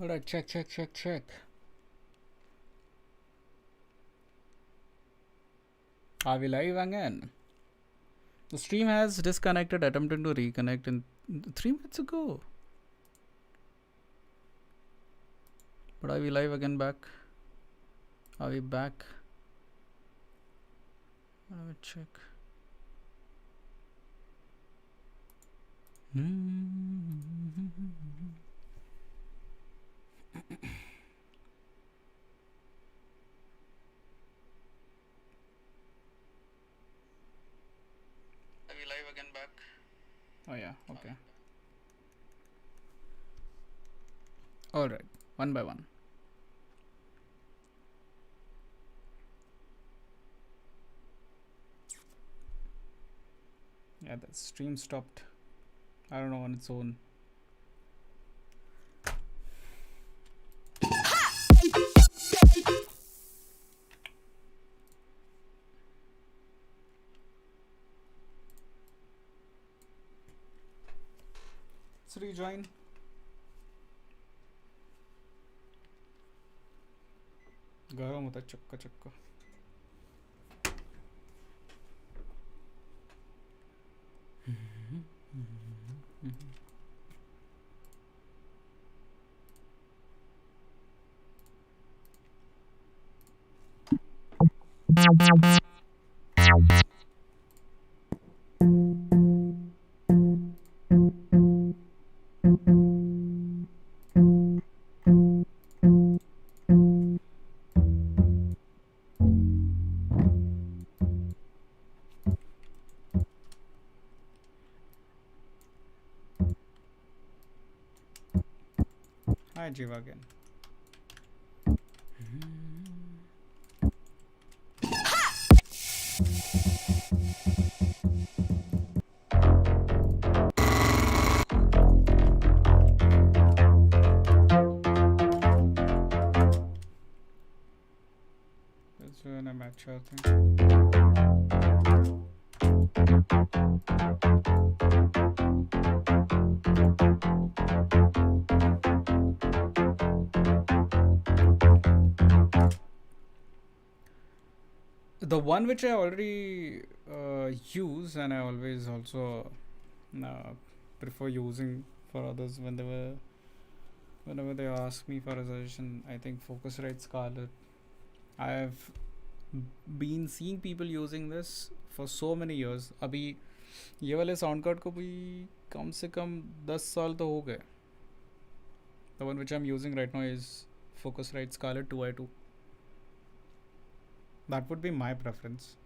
Alright, check. Are we live again? The stream has disconnected, attempting to reconnect in 3 minutes ago. But are we live again back? Are we back? Let me check. Are we live again back? Oh yeah, okay. Alright, one by one. Yeah, the stream stopped. I don't know, on its own. Let's rejoin. गरम होता चक्का चक्का. Hi Jiva again. Let's do an amateur thing. The one which I already use, and I always also prefer using for others whenever they ask me for a suggestion, I think Focusrite Scarlett. I have been seeing people using this for so many years. अभी ये वाले sound card को भी कम से कम 10 साल तो हो गए. The one which I'm using right now is Focusrite Scarlett 2i2. That would be my preference.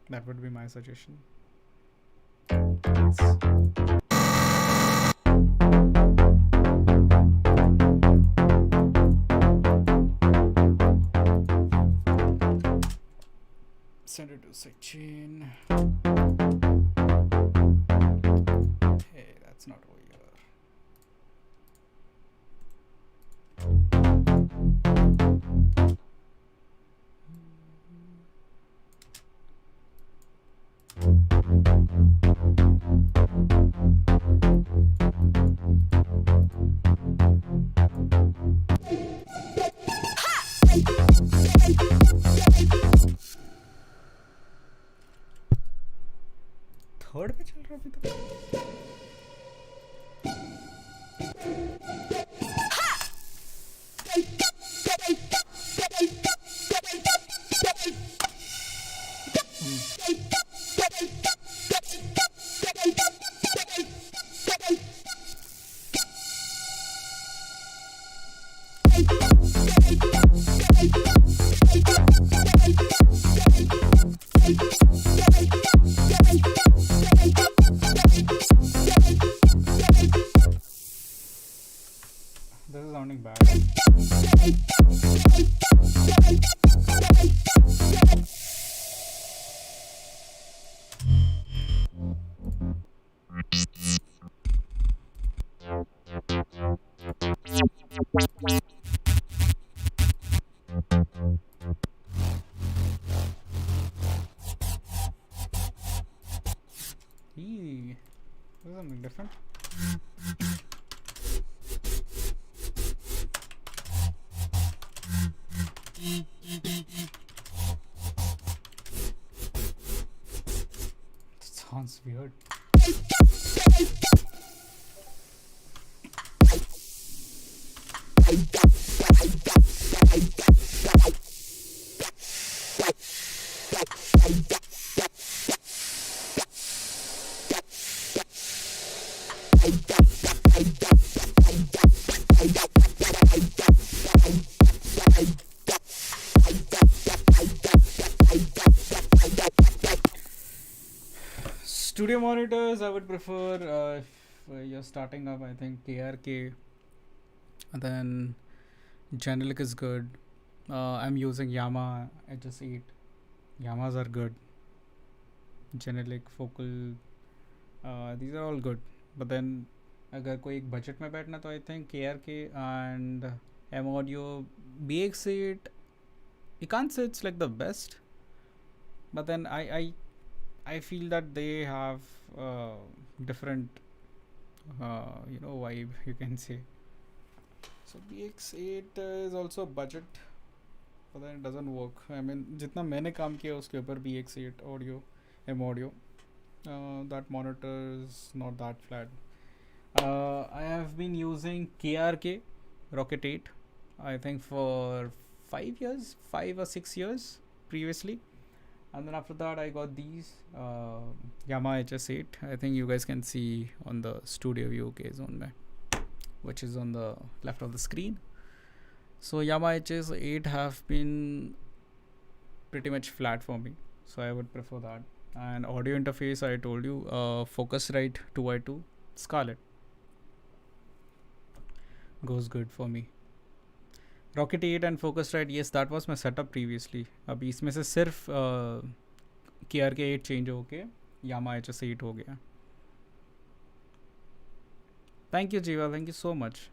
That would be my suggestion. Send it to Sachin. Hey, that's not over here. Third पे चल रहा अभी तक. This is sounding bad. Eee, this is something different. weird. Studio monitors, I would prefer if you're starting up. I think KRK, and then Genelec is good. I'm using Yamaha HS8. Yamahas are good. Genelec, Focal, these are all good. But then अगर कोई एक budget में बैठना तो I think KRK and M Audio BX8. You can't say it's like the best, but then I feel that they have different vibe, you can say. So BX8 is also budget, but then it doesn't work. I mean, जितना मैंने काम किया उसके ऊपर BX8 audio, M Audio, that monitor is not that flat. I have been using KRK Rocket 8, I think for 5 or 6 years previously, and then after that I got these Yamaha HS8. I think you guys can see on the studio view zone mein, which is on the left of the screen. So Yamaha HS8 have been pretty much flat for me, so I would prefer that. And audio interface, I told you, Focusrite 2i2 Scarlett goes good for me. Rocket 8 and Focusrite, yes, that was my setup previously. अभी इसमें से सिर्फ KRK 8 change होके Yamaha HS8 हो गया. Thank you, Jiva. Thank you so much.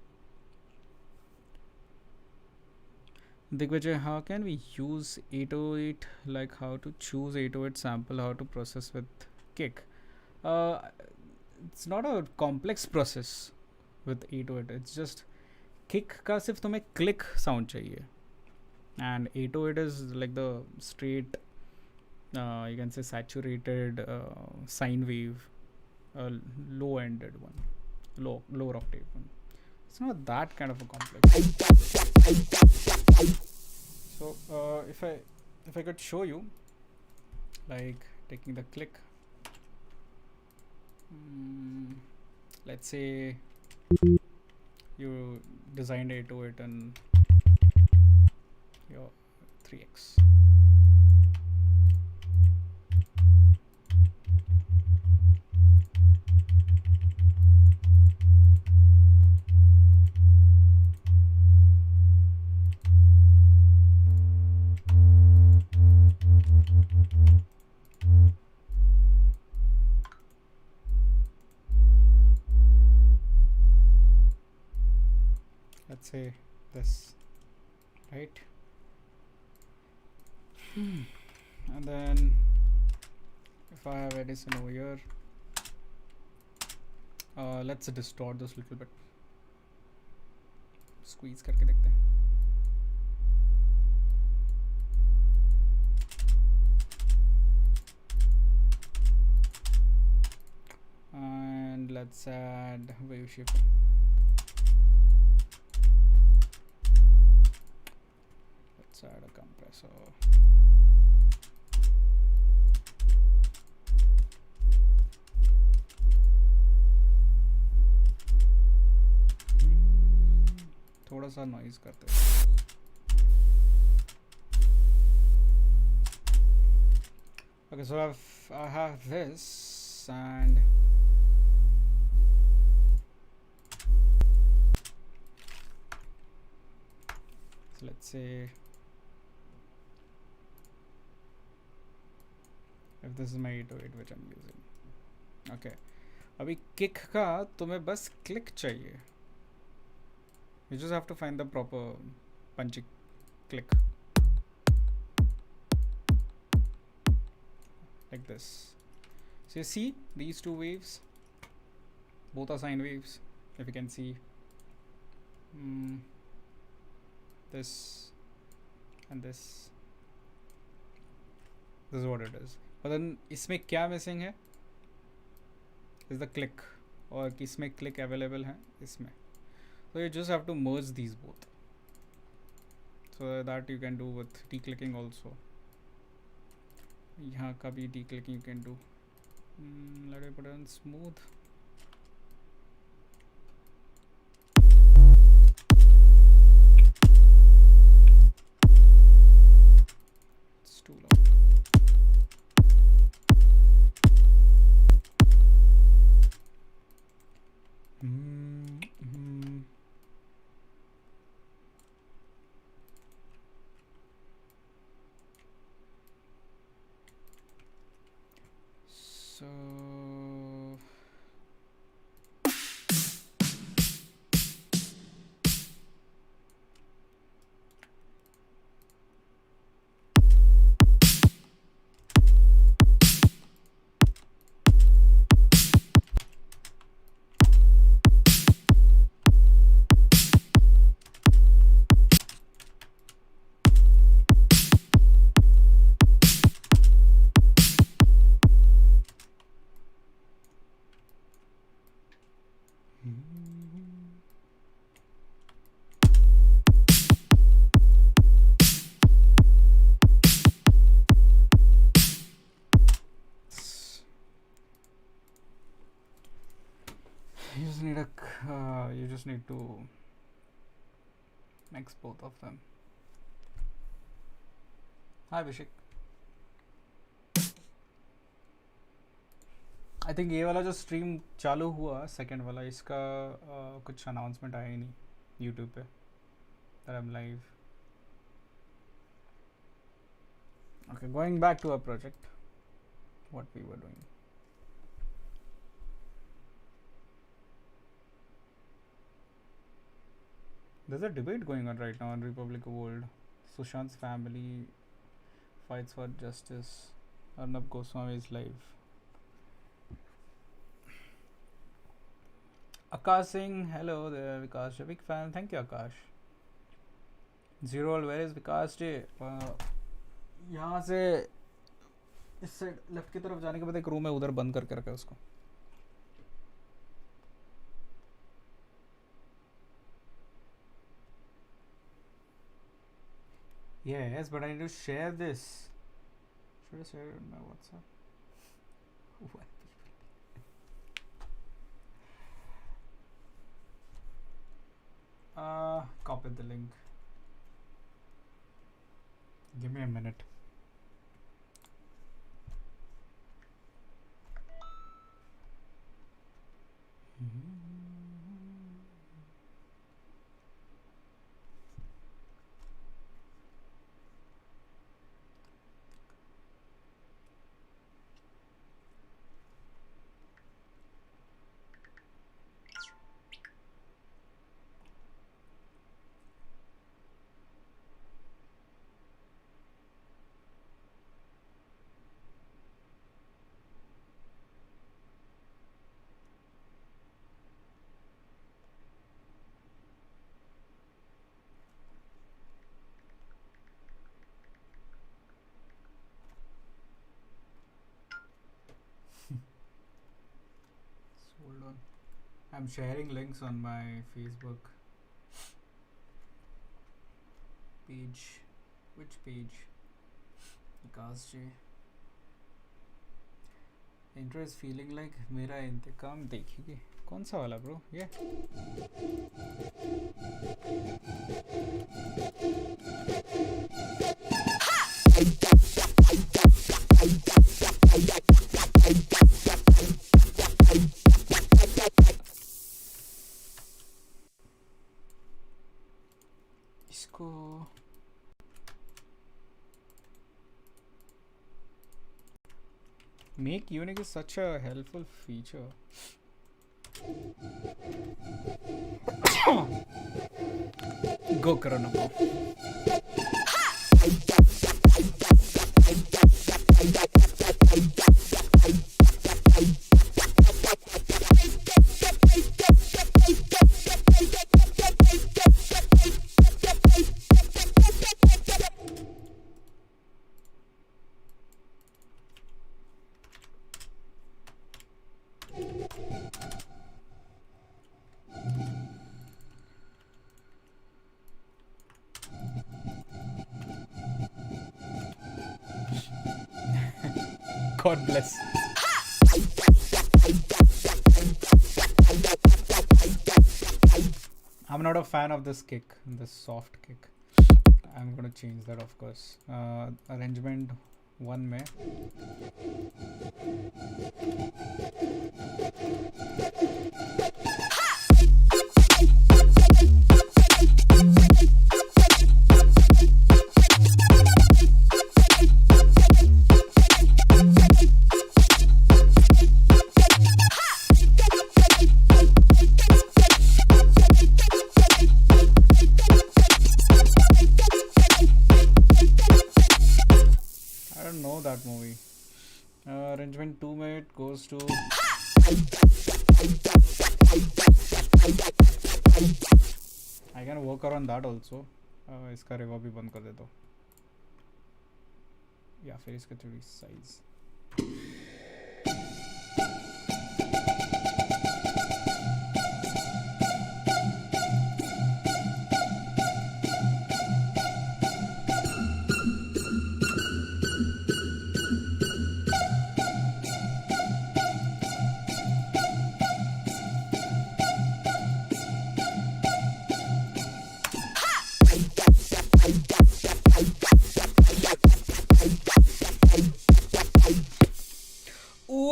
Digvijay, how can we use 808? Like how to choose 808 sample, how to process with kick? It's not a complex process with 808. It's just kick का सिर्फ तुम्हें click sound चाहिए, and 808 is like the straight, you can say saturated sine wave, low-ended one, lower octave one. It's not that kind of a complex. So if I could show you, like taking the click, let's say you designed 808 and your 3x. Let's say this, right? And then if I have Edison over here, let's distort this a little bit. Squeeze करके देखते हैं. And let's add wave shaper. Let's add a compressor. थोड़ा सा noise करते हैं. Okay, so I have this, and so let's say if this is my 808 which I'm using. Okay, अभी kick का तुम्हें बस click चाहिए. You just have to find the proper punchy click, like this. So you see these two waves, both are sine waves, if you can see. This and this is what it is. But then इसमें क्या missing है? is the click, और किसमें click available है इसमें. So you just have to merge these both. So that you can do with declicking also. यहाँ का भी declicking you can do. Let me put it on smooth. It's too loud. So you just need to mix both of them. Hi Abhishek. I think ये वाला जो stream चालू हुआ second वाला इसका कुछ अनाउंसमेंट आया ही नहीं यूट्यूब पे that I am live. Okay, going back to our project what we were doing. There's a debate going on right now on Republic of World. Sushant's family fights for justice. Arnab Goswami is live. Akash Singh, hello there. Vikash, a big fan. Thank you, Akash. Zero, where is Vikash J? यहाँ से इस side left की तरफ जाने के बाद एक room है, उधर बंद करके रखा है उसको. Yes, but I need to share this. Should I share it on my WhatsApp? What people? Copy the link. Give me a minute. Hold on. I'm sharing links on my Facebook page. Which page? Vikas J. Intro is feeling like मेरा इंतकाम देखिए. कौन सा वाला bro ये? इसको make unique is such a helpful feature. Go करो ना bro. God bless. I'm not a fan of this kick, this soft kick. I'm gonna change that, of course. Arrangement 1 में that movie. Arrangement 2 में it goes to I can work around that also. इसका reverb भी बंद कर देता हूँ या फिर इसका थोड़ी साइज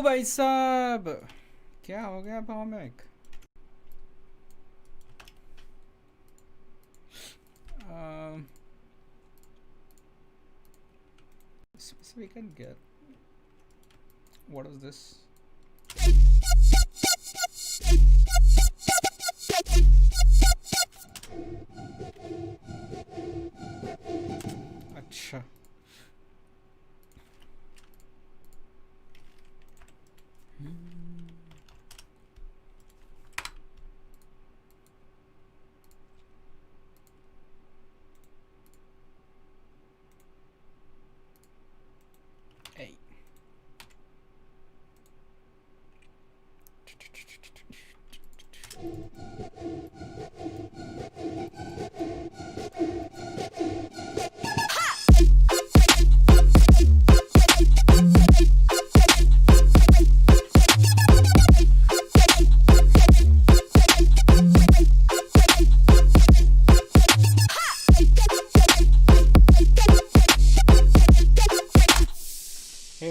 भाई साहब क्या हो गया Bhowmik so we can get what is this अच्छा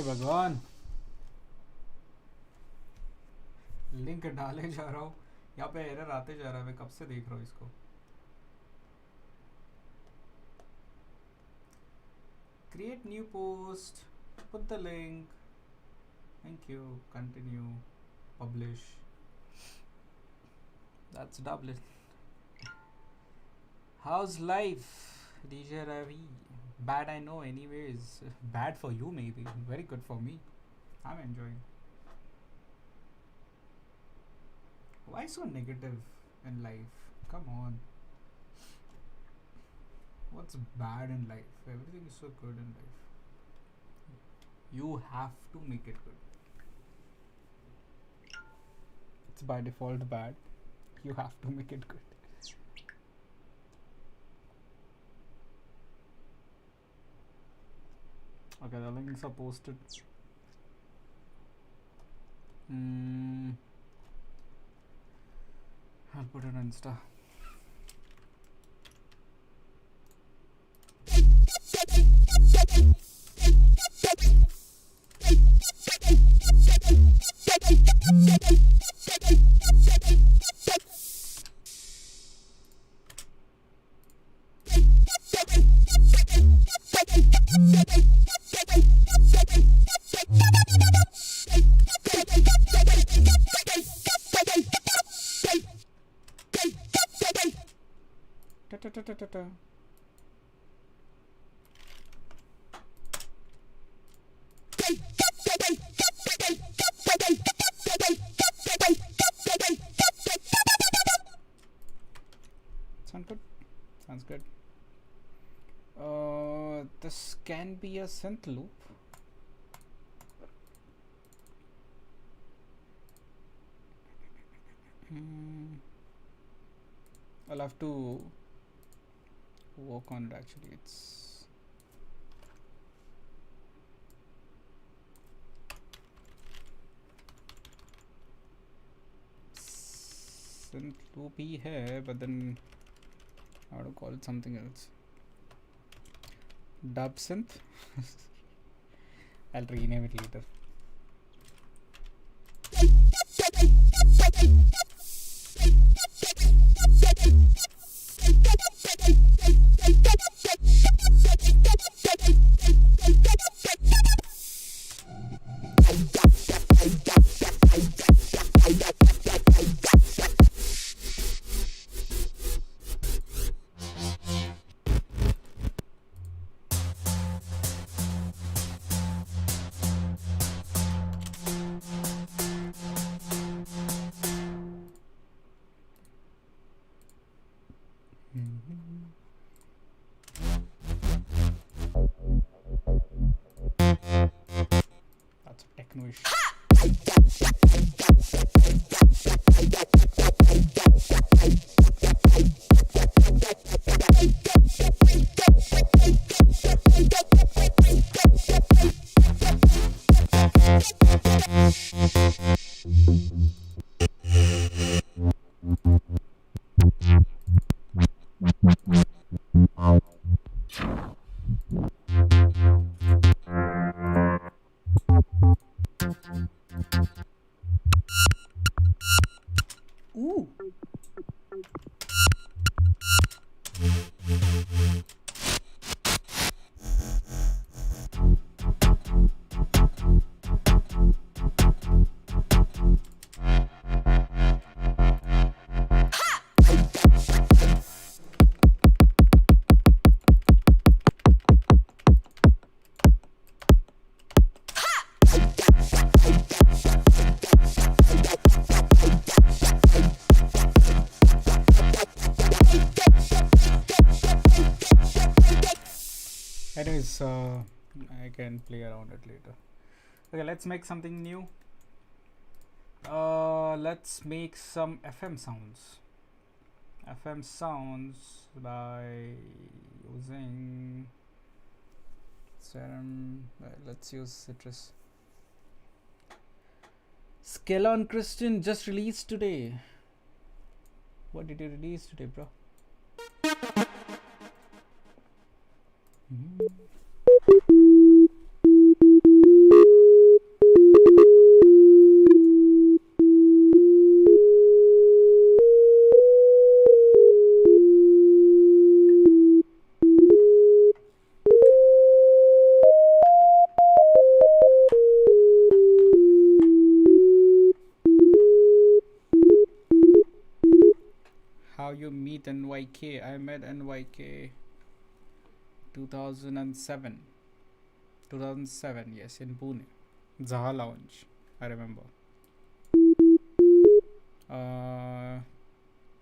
भगवान लिंक डाले जा रहा हूँ यहाँ पे एरर आते जा रहा है मैं कब से देख रहा हूँ इसको create new post put the link thank you continue publish that's Dublin how's life DJ Ravi bad I know anyways bad for you maybe very good for me I'm enjoying why so negative in life come on what's bad in life everything is so good in life you have to make it good it's by default bad you have to make it good okay the links are posted I'll put it on Insta Ta-ta-ta-ta-ta. Sound good? Sounds good. This can be a synth loop. I'll have to work on it actually. It's synth loop ही है, but then I want to call it something else. Dub synth. I'll rename it later. That's a techno-ish. Ooh. Anyways, I can play around it later. Okay, let's make something new. Let's make some FM sounds. FM sounds by using Serum. Let's use Citrus. Skellon Christian just released today. What did you release today, bro? How you meet NYK? I met NYK 2007. 2007, yes, in Pune. Zaha Lounge, I remember.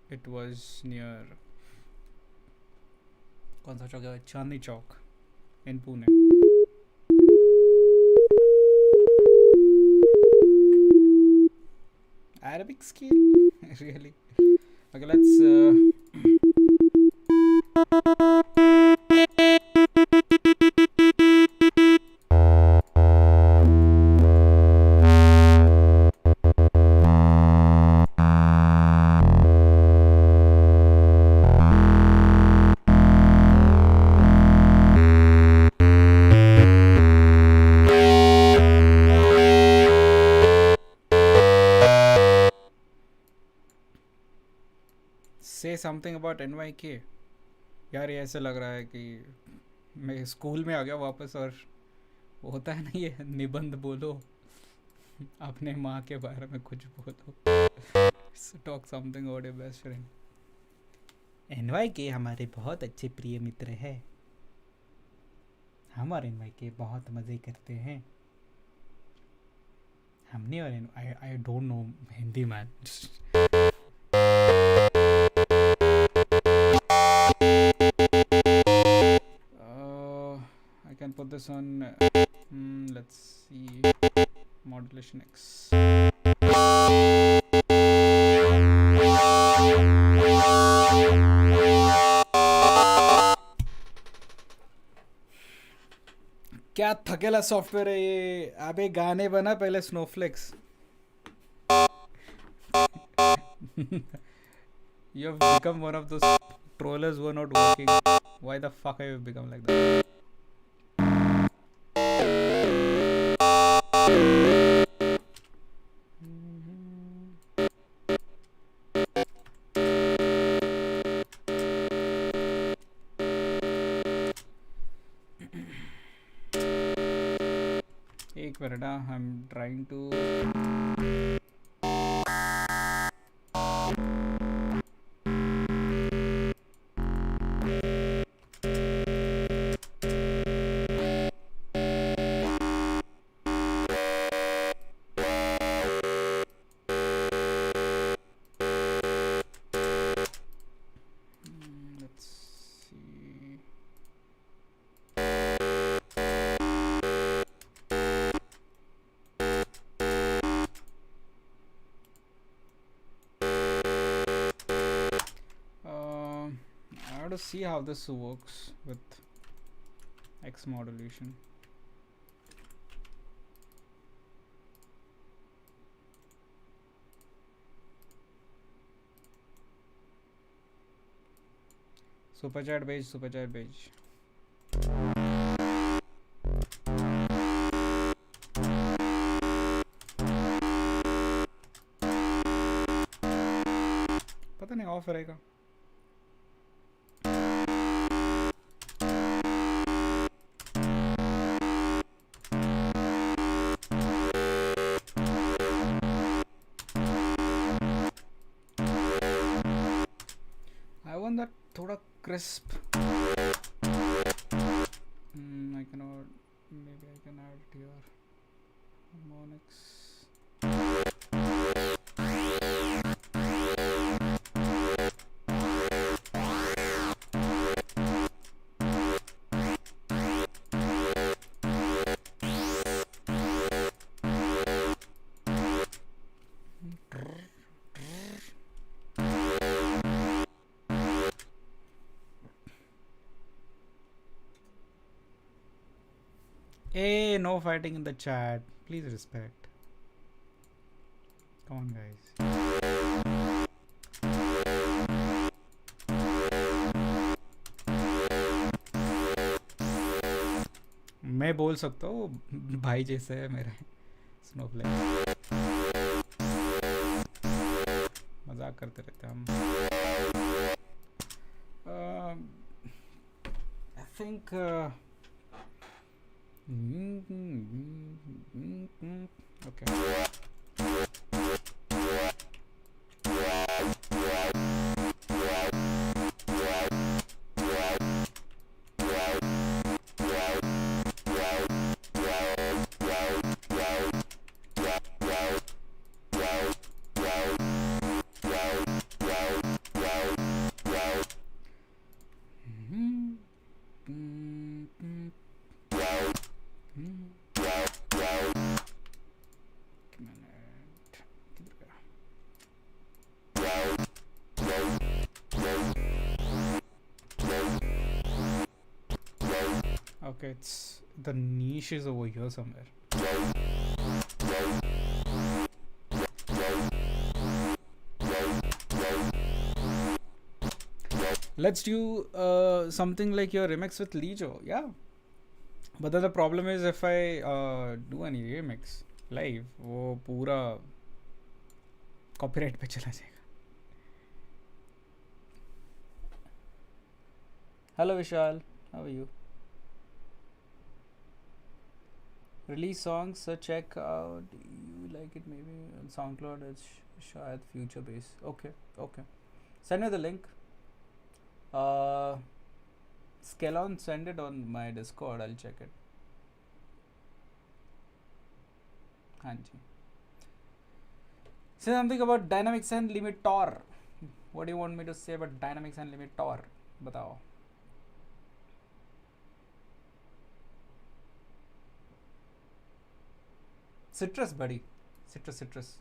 It was near कौन सा चौक है? Chandni Chowk in Pune. Arabic scale? Really? Okay, let's say something about NYK. यार ये ऐसे लग रहा है कि मैं स्कूल में आ गया वापस और वो होता है ना ये निबंध बोलो अपने माँ के बारे में कुछ बोलो. Talk something about your best friend. NYK हमारे बहुत अच्छे प्रिय मित्र हैं. हम और NYK बहुत मज़े करते हैं. हमने और I don't know Hindi man. I can put this on let's see, modulation X. क्या थकेला सॉफ्टवेयर है ये. अबे गाने बना पहले snowflakes. You have become one of those trollers who are not working. Why the fuck have you become like that? एक minute I'm trying to let's see. I have to see how this works with X modulation. Super chat page, super chat page. पता नहीं of रहेगा. I want that थोड़ा crisp. I cannot. Maybe I can add it here. Harmonics. Hey, no fighting in the chat. Please respect. Come on, guys. मैं बोल सकता हूँ भाई जैसे है मेरे स्नोफ्लेक. मजाक करते रहते हैं हम. I think okay. Okay, it's the niche is over here somewhere. Let's do something like your remix with Lijo, yeah. But then the problem is if I do any remix live, वो पूरा copyright पे चला जाएगा. Hello Vishal, how are you? Release songs, so check out. You like it maybe on SoundCloud. It's Shayad Future Bass. Okay. Send me the link. Skelon, send it on my Discord. I'll check it. Hanji. Say something about dynamics and limitor. What do you want me to say about dynamics and limitor? Batao. Citrus, buddy. Citrus.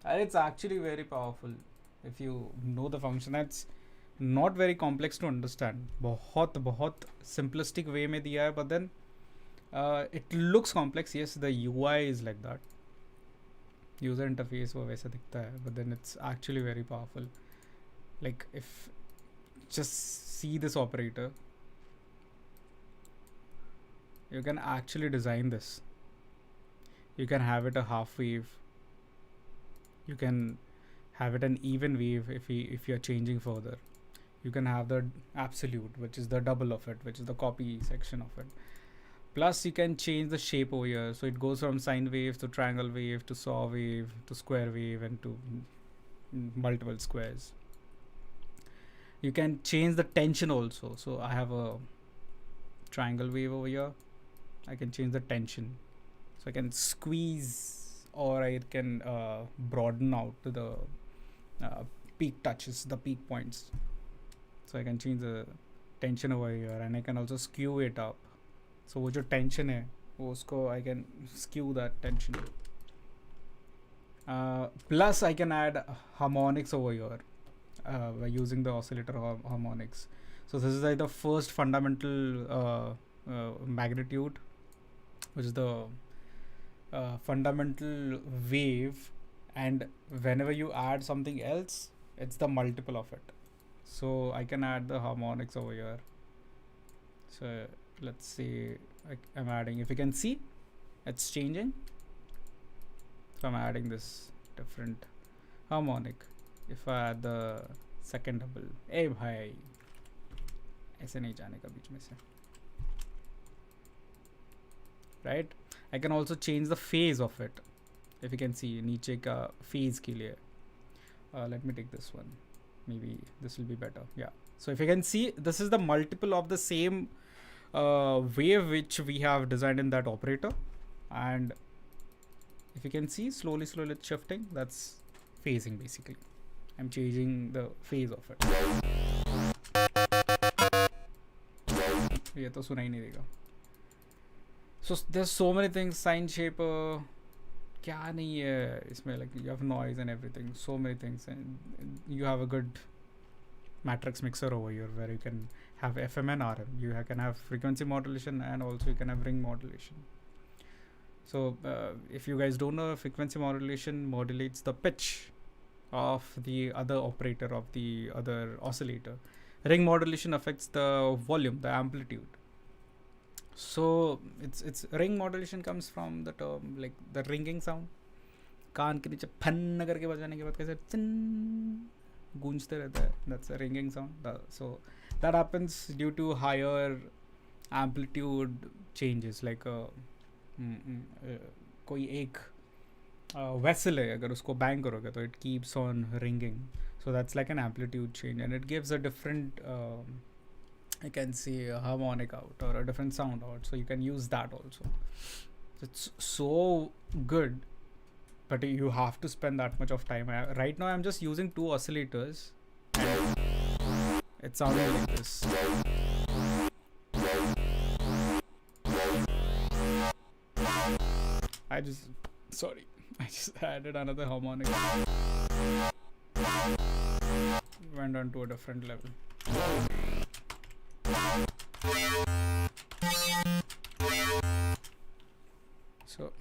And it's actually very powerful if you know the function. It's not very complex to understand. बहुत simplistic way में दिया है, but then it looks complex. Yes, the UI is like that. user interface वो वैसा दिखता है, but then it's actually very powerful. Like if just see this operator, you can actually design this. You can have it a half wave, you can have it an even wave if you're changing further. You can have the absolute, which is the double of it, which is the copy section of it. Plus you can change the shape over here, so it goes from sine wave to triangle wave to saw wave to square wave and to multiple squares. You can change the tension also, so I have a triangle wave over here. I can change the tension, so I can squeeze or I can broaden out to the peak touches, the peak points. So I can change the tension over here and I can also skew it up. So वो जो tension है वो उसको I can skew that tension. Plus I can add harmonics over here by using the oscillator harmonics. So this is like the first fundamental magnitude, which is the fundamental wave, and whenever you add something else, it's the multiple of it. So I can add the harmonics over here. So let's see, I'm adding, if you can see, it's changing. So I'm adding this different harmonic. If I add the second double, hey bhai, ऐसे नहीं जाने का बीच में से, right? I can also change the phase of it. If you can see, नीचे का phase के लिए, let me take this one. Maybe this will be better. Yeah. So if you can see, this is the multiple of the same wave which we have designed in that operator. And if you can see, slowly it's shifting. That's phasing basically. I'm changing the phase of it. ये तो सुना ही नहीं देगा. So there's so many things. Sine shaper, क्या नहीं है इसमें, like you have noise and everything, so many things, and you have a good matrix mixer over here where you can have FM and RM. You can have frequency modulation and also you can have ring modulation. So if you guys don't know, frequency modulation modulates the pitch of the other operator of the other oscillator. Ring modulation affects the volume, the amplitude. So it's ring modulation comes from the term like the ringing sound. कान के नीचे fun करके बजाने के बाद कैसे चिन गूंजते रहता है. That's a ringing sound. So that happens due to higher amplitude changes. Like कोई एक vessel है, अगर उसको bang करोगे तो it keeps on ringing. So that's like an amplitude change, and it gives a different I can say a harmonic out or a different sound out. So you can use that also. It's so good, but you have to spend that much of time. Right now I'm just using 2 oscillators and it's sounding like this. I just added another harmonic. Went on to a different level. So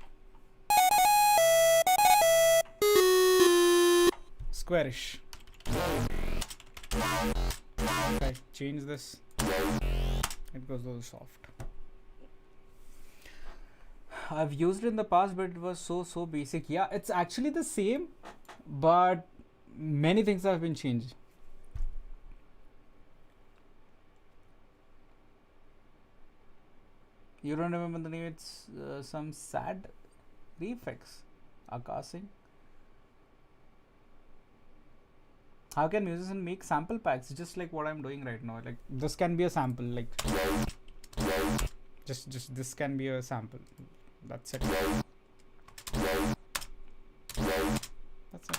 squarish. If I change this, it goes a little soft. I've used it in the past, but it was so basic. Yeah, it's actually the same, but many things have been changed. You don't remember the name? It's some sad reflex. Akasing. How can musicians make sample packs? Just like what I'm doing right now. Like this can be a sample. Like just this can be a sample. That's it. That's it.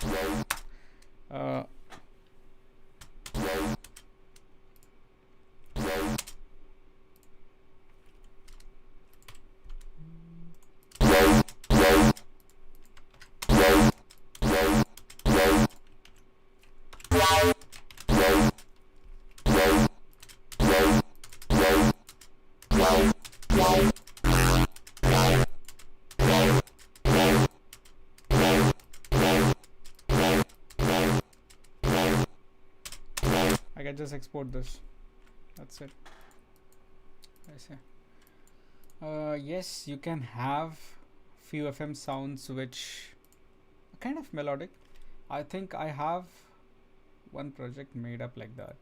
I can just export this. That's it. I say. Yes, you can have few FM sounds which are kind of melodic. I think I have one project made up like that.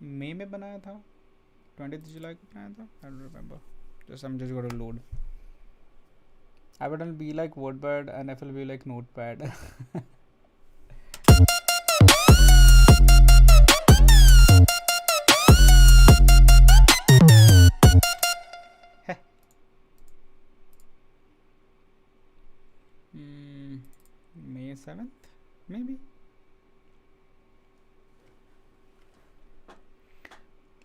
मई में बनाया था 20th July को बनाया था I don't remember. I'm just going to load. Ableton will be like WordPad and FL will be like Notepad. May 7th maybe.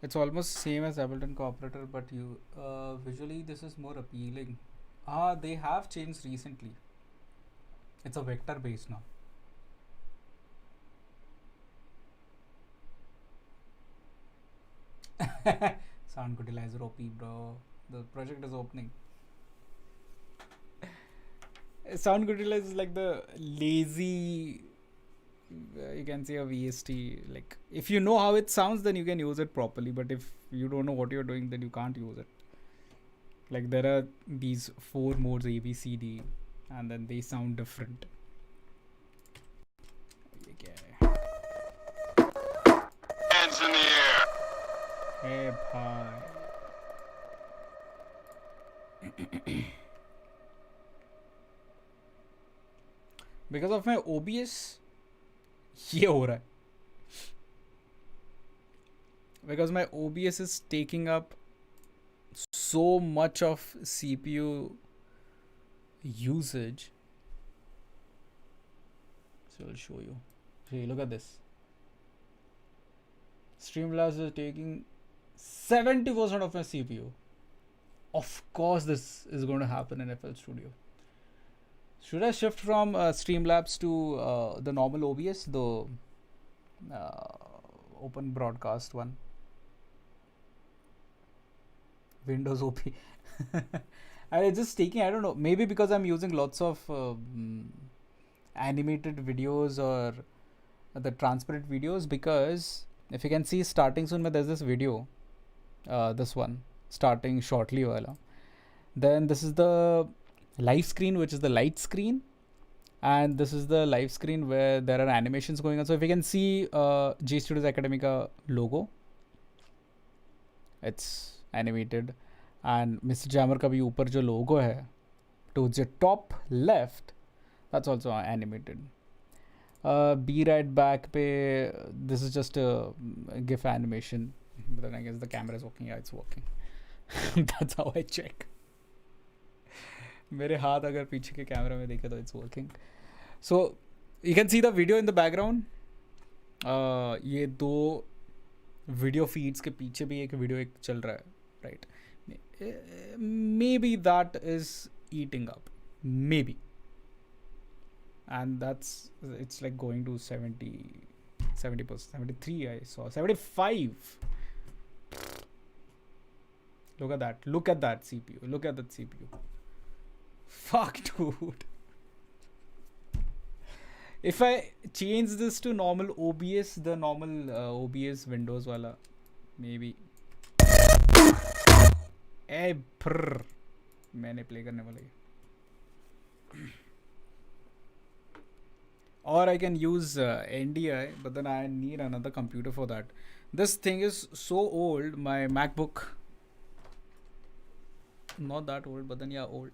It's almost same as Ableton Cooperator, but you visually this is more appealing. They have changed recently. It's a vector base now. Sound Utilizer OP, bro. The project is opening. Sound Utilizer is like the lazy. You can say a VST. Like if you know how it sounds, then you can use it properly. But if you don't know what you're doing, then you can't use it. Like there are these 4 modes A, B, C, D, and then they sound different. Okay. Hands in the air. Hey, bye. Because of my OBS, ये हो रहा है. Because my OBS is taking up so much of CPU usage. So I'll show you. See, look at this. Streamlabs is taking 70% of my CPU. Of course, this is going to happen in FL Studio. Should I shift from Streamlabs to the normal OBS, the open broadcast one? Windows OP. It's just taking, I don't know, maybe because I'm using lots of animated videos or the transparent videos, because if you can see starting soon, there's this video, this one, starting shortly wala. Then this is the live screen, which is the light screen, and this is the live screen where there are animations going on. So if you can see J Studios Academica logo, it's animated, and Mr. Jammer का भी ऊपर जो logo है towards the top left, that's also animated. Be Right Back पे this is just a GIF animation, but then I guess the camera is working. Yeah, it's working. That's how I check. मेरे हाथ अगर पीछे के camera में देखे तो it's working. So you can see the video in the background. ये दो वीडियो फीड्स के पीछे भी एक वीडियो एक चल रहा है, right? Maybe that is eating up, maybe, and it's like going to 70%, 73. I saw 75. Look at that CPU. Look at that CPU. Fuck, dude. If I change this to normal OBS, the normal OBS Windows wala, maybe. ए प्र मैंने play करने वाला है. Or I can use NDI, but then I need another computer for that. This thing is so old. My MacBook, not that old, but then yeah, old.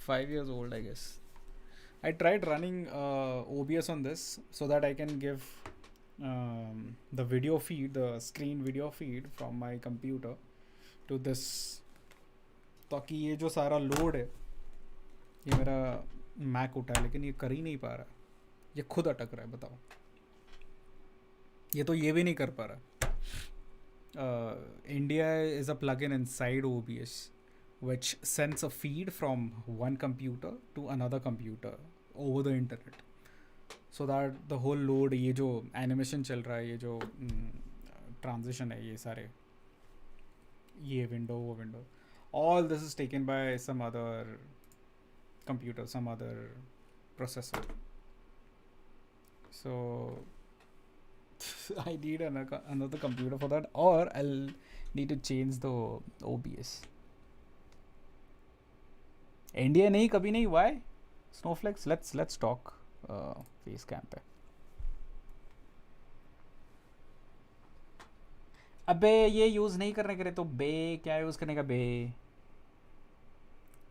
5 years old, I guess. I tried running OBS on this so that I can give the video feed, the screen video feed from my computer to this, ताकि ये जो सारा load है ये मेरा Mac उठाए, लेकिन ये कर ही नहीं पा रहा. ये खुद अटक रहा है, बताओ. ये तो ये भी नहीं कर पा रहा. India is a plugin inside OBS which sends a feed from one computer to another computer over the internet, so that the whole load, ये जो animation चल रहा है, ये जो transition है, ये सारे, ये window, वो window, all this is taken by some other computer, some other processor. So I need another computer for that, or I'll need to change the OBS. India नहीं कभी नहीं. Why? Snowflakes. Let's talk Facecam पे. अबे ये use नहीं करने के लिए तो बे क्या यूज़ करने का बे.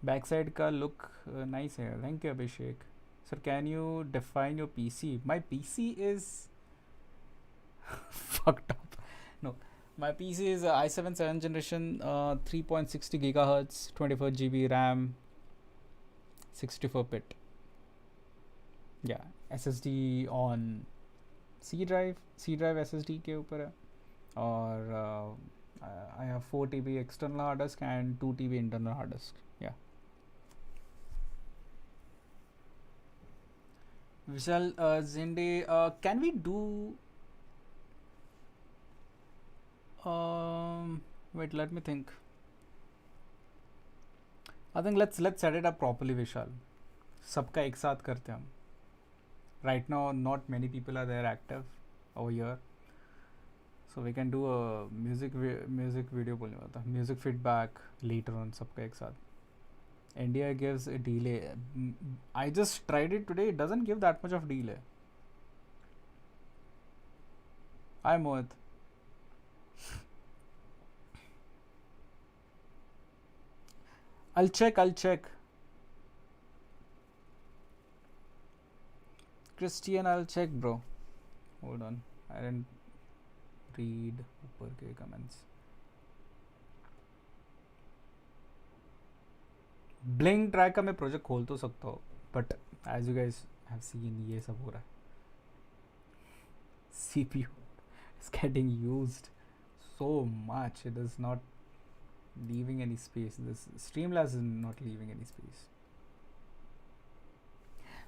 बैक साइड का लुक नाइस है. Thank you Abhishek. Sir can you define your PC? My PC is fucked up. No, my PC is i7 7th generation, 3.60 gigahertz, 24 GB RAM, 64-bit. Yeah, SSD on C drive SSD के ऊपर है. और I have 4 TB external hard disk and 2 TB internal hard disk. Yeah. Vishal Zinde, can we do wait, let me think. I think let's set it up properly, Vishal. सबका एक साथ करते हैं हम. Right now not many people are there active over here, so we can do a music video बोलने वाला था, music feedback later on सबका एक साथ. India gives a delay. I just tried it today. It doesn't give that much of delay. Hi Mohit. I'll check. Christian, I'll check, bro. Hold on. I didn't read ऊपर के comments. Bling track का मैं project खोल तो सकता हूँ, but as you guys have seen ये सब हो रहा है. CPU is getting used so much. It is not leaving any space. This Streamlabs is not leaving any space.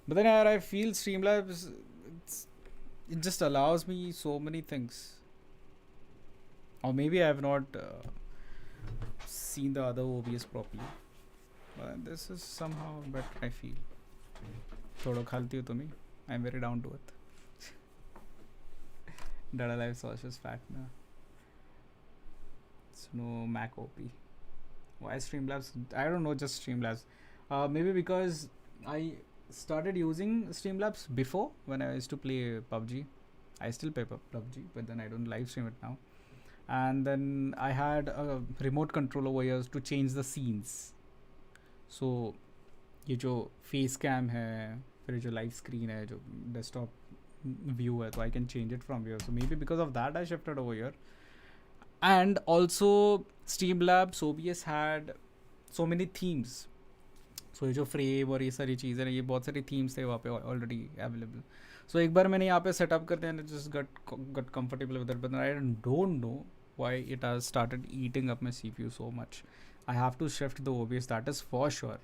But then I feel Streamlabs, it just allows me so many things. Or maybe I have not seen the other OBS properly. But this is somehow better, I feel. Thoda khalti ho tumi. I'm very down to it. Dada Life Sauce is fat na. No Mac OP. Why Streamlabs? I don't know, just Streamlabs. Maybe because I started using Streamlabs before when I used to play PUBG. I still play PUBG, but then I don't live stream it now. And then I had a remote control over here to change the scenes. So ये जो face cam है, फिर जो live screen है, जो desktop view है, तो I can change it from here. So maybe because of that I shifted over here. And also Streamlabs OBS had so many themes. So ये जो frame और ये सारी चीज़ें हैं, ये बहुत सारी themes थे वहाँ पे already available. So एक बार मैंने यहाँ पे setup कर दिया and I just got comfortable with it. But I don't know why it has started eating up my CPU so much. I have to shift the OBS, that is for sure.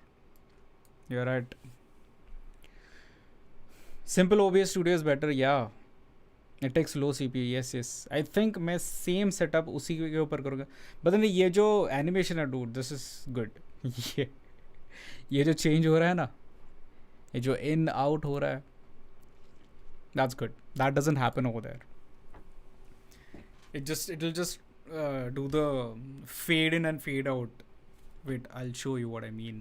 You're right. Simple OBS Studio is better, yeah. It takes low CPU, yes. I think मैं same setup उसी के ऊपर करूँगा. But then ये जो animation है dude, this is good. ये जो change हो रहा है ना, ये जो in out हो रहा है, that's good. That doesn't happen over there. It'll just do the fade in and fade out. Wait, I'll show you what I mean.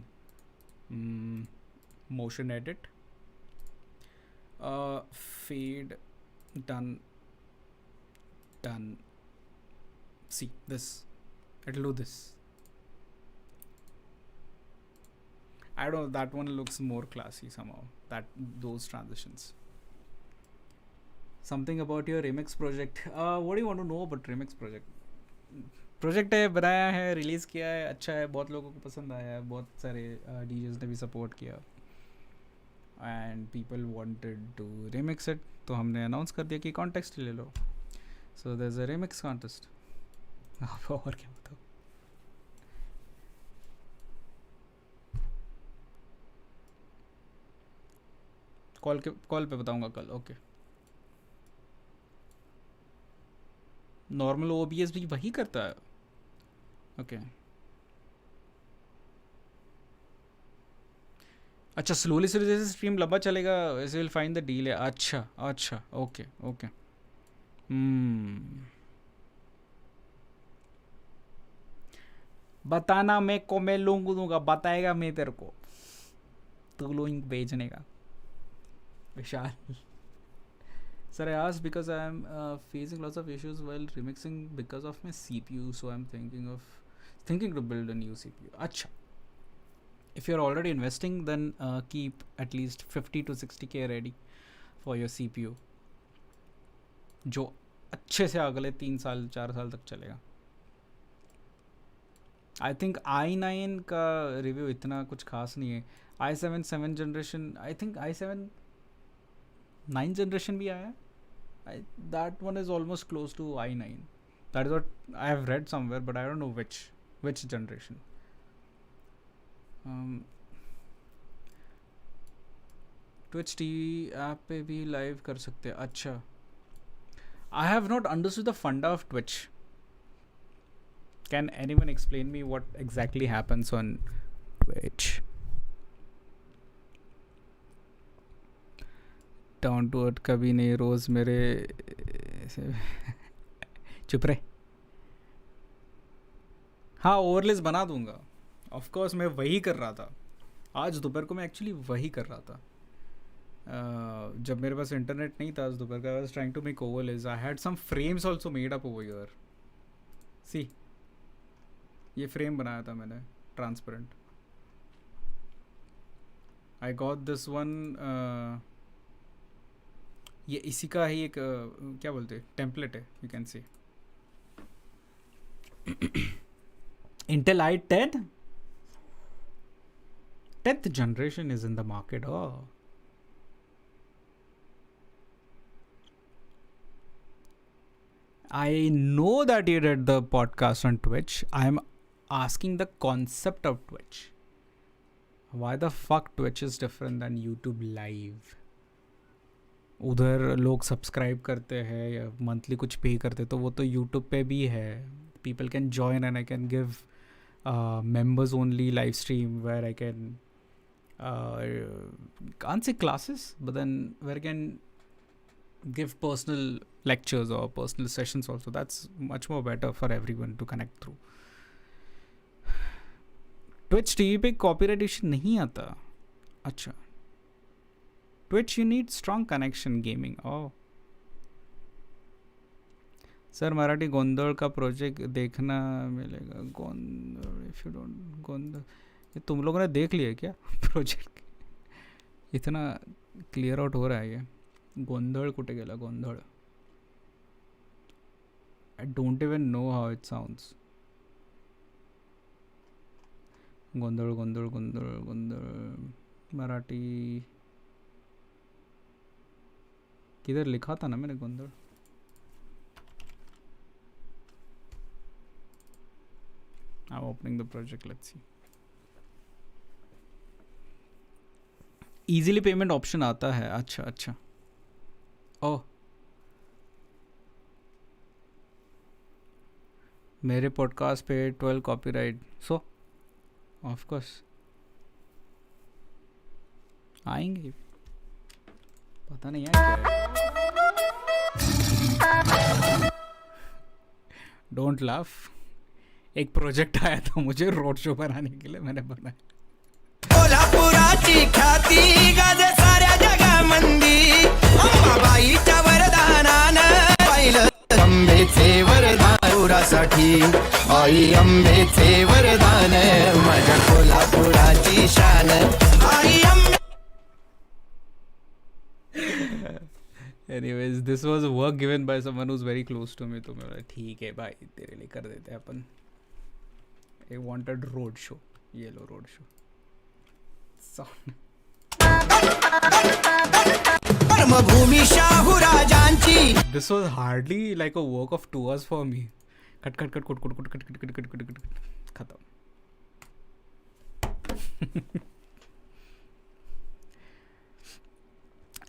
Motion edit. Fade. Done. See this. It'll do this. I don't know. That one looks more classy somehow. Those transitions. Something about your remix project. What do you want to know about remix project? Project है, बनाया है, release किया है, अच्छा है, बहुत लोगों को पसंद आया है, बहुत सारे डीजेस ने भी सपोर्ट किया and people wanted to remix it, तो हमने अनाउंस कर दिया कि कॉन्टेस्ट ले लो. So there is a remix contest. आप और क्या बताओ. कॉल पे बताऊंगा कल. ओके. नॉर्मल OBS भी वही करता है. ओके. अच्छा स्लोली स्लोली जैसे स्ट्रीम लंबा चलेगा वैसे विल फाइंड द डील है. अच्छा अच्छा ओके ओके. बताना मैं को मैं लूंगा बताएगा मैं तेरे को तू लिंक भेजने का विशाल. Sir, I asked because I am facing lots of issues while remixing because of my CPU. So I'm thinking to build a new CPU. Acha. If you're already investing, then keep at least 50 to 60k ready for your CPU. जो अच्छे से अगले 3 साल 4 साल तक चलेगा. I think i9 का review इतना कुछ खास नहीं है. i7 7 generation I think i7 9 generation भी आया है. That one is almost close to i9. That is what I have read somewhere, but I don't know which generation. Twitch TV app पे भी लाइव कर सकते हैं. अच्छा. I have not understood the funda of Twitch. Can anyone explain me what exactly happens on Twitch? Down to earth कभी नहीं रोज़ मेरे चुप रहे. हाँ ओवरलेस बना दूंगा ऑफ कोर्स. मैं वही कर रहा था आज दोपहर को. मैं एक्चुअली वही कर रहा था जब मेरे पास इंटरनेट नहीं था आज दोपहर का. I was trying to make overlays. I had some frames also made up over here. See ये फ्रेम बनाया था मैंने transparent. I got this one. ये इसी का ही एक क्या बोलते हैं टेम्पलेट है. You can see Intel i10 10th generation is in the market. Oh, I know that you did the podcast on Twitch. I'm asking the concept of Twitch. Why the fuck Twitch is different than YouTube Live? उधर लोग subscribe करते हैं या monthly कुछ पे करते, तो वो तो यूट्यूब पे भी है. People can join and I can give members only live stream where I can can't say classes, but then where I can give personal lectures or personal sessions also. That's much more better for everyone to connect through. Twitch TV पे copyright issue नहीं आता. अच्छा. Twitch you need strong connection gaming. Oh. Sir Marathi Gondhal का project देखना मिलेगा. Gondhal if you don't Gondhal ये तुम लोगों ने देख लिया क्या प्रोजेक्ट? इतना क्लियर आउट हो रहा है ये. गोंधड़ कुठे गेला Gondhal? I don't even know how it sounds. Gondhal Gondhal Gondhal Gondhal Marathi किधर लिखा था ना मैंने गोंधड़. I'm opening the project. Let's see. Easily payment option आता है. अच्छा अच्छा. ओह मेरे पॉडकास्ट पे 12 कॉपीराइट. सो ऑफ कोर्स आएंगे. पता नहीं है क्या है. Don't laugh. एक प्रोजेक्ट आया था मुझे रोड शो बनाने के लिए. मैंने बनाया कोल्हापुराची ख्याती गाजे साऱ्या जगामंदी. अंबाबाईच्या वरदानानं पाहिलं अंबेचे वरदान उरासाठी. आई अंबेचे वरदान माझ्या कोल्हापुराची शान. आई Ambe. Anyways, this was work given by someone who's very close to me. तो मैं बोला ठीक है भाई तेरे लिए कर देते हैं अपन. I wanted road show, yellow road show. Sound. This was hardly like a work of 2 hours for me. Cut cut cut cut cut cut cut cut cut cut cut cut. खत्म.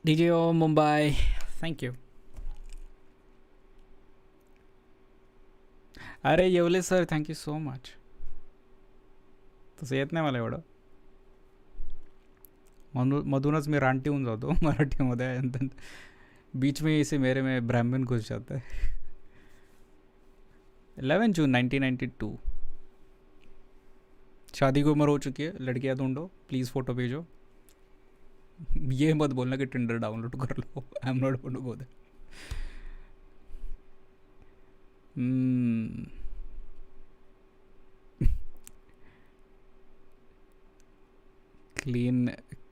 DJO Mumbai, thank you. अरे Yewale sir thank you so much. तसं येत नाही मला एवढं. मधूनच मी रानटी होऊन जातो मराठीमध्ये and then बीच में इसे मेरे में ब्राह्मण घुस जाता है. 11 जून 1992. शादी की उम्र हो चुकी है, लड़कियां ढूंढो प्लीज़, फ़ोटो भेजो. ये मत बोलना कि टिंडर डाउनलोड कर लो. I am not going to go there.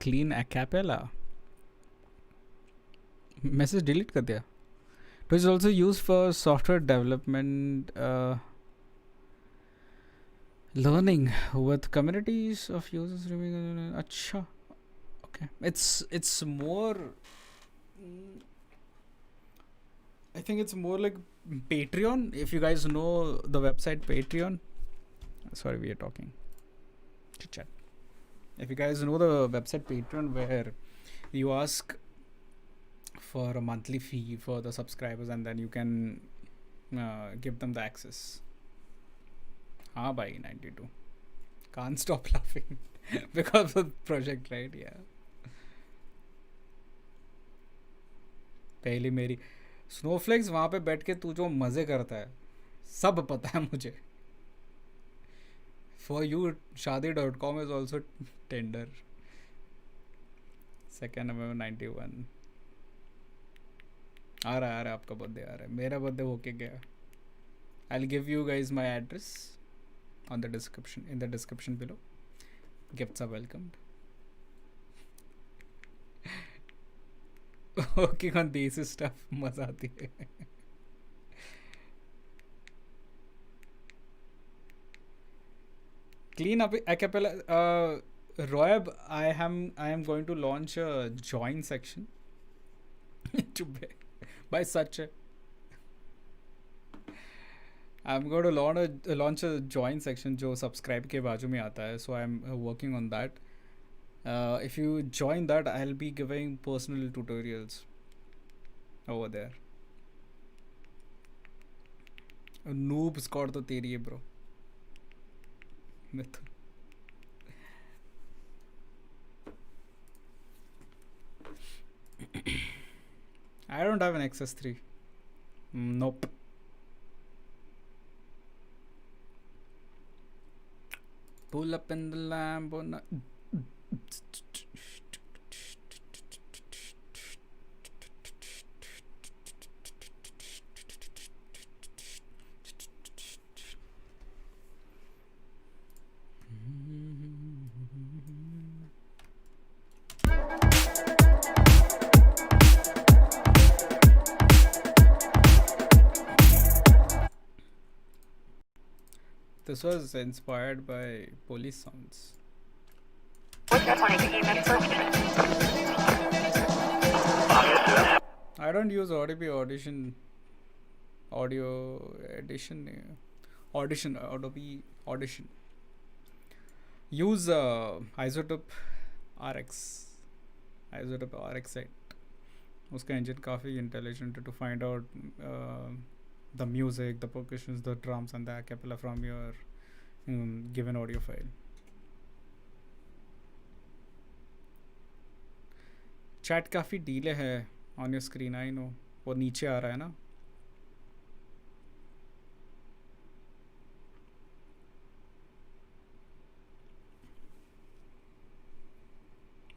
Clean acapella. Message delete कर दिया. It is also used for software development, learning with communities of users. Acha, okay. It's more. I think it's more like Patreon. If you guys know the website Patreon. Sorry, we are talking. Chit chat. If you guys know the website Patreon, where you ask for a monthly fee for the subscribers and then you can give them the access. Ah, bhai, 92. Can't stop laughing because of the project, right? Yeah. पहली मेरी snowflakes वहाँ पे बैठ के तू जो मज़े करता है सब पता है मुझे. For you, Shadi.com is also tender. 2nd November 91. आ रहा है आपका बर्थडे आ रहा है. मेरा बर्थडे होके गया. I'll give you guys my address on the description, in the description below. Gifts are welcomed. Working on desi stuff मजा आती है. Clean up acapella. Royab, I am going to launch a join section. By such a, I'm going to launch a join section जो subscribe के बाजू में आता है. So I'm working on that. If you join that, I'll be giving personal tutorials over there. Noob score तो तेरी है bro. I don't have an XS3. Nope. Pull up in the Lambo. This was inspired by police sounds. I don't use Adobe Audition. Adobe Audition. Use Isotope RX. Isotope RX8. उसका engine काफ़ी intelligent to find out the music, the percussions, the drums and the acapella from your given audio file. Chat काफ़ी delay है on your screen, I know. वो नीचे आ रहा है ना.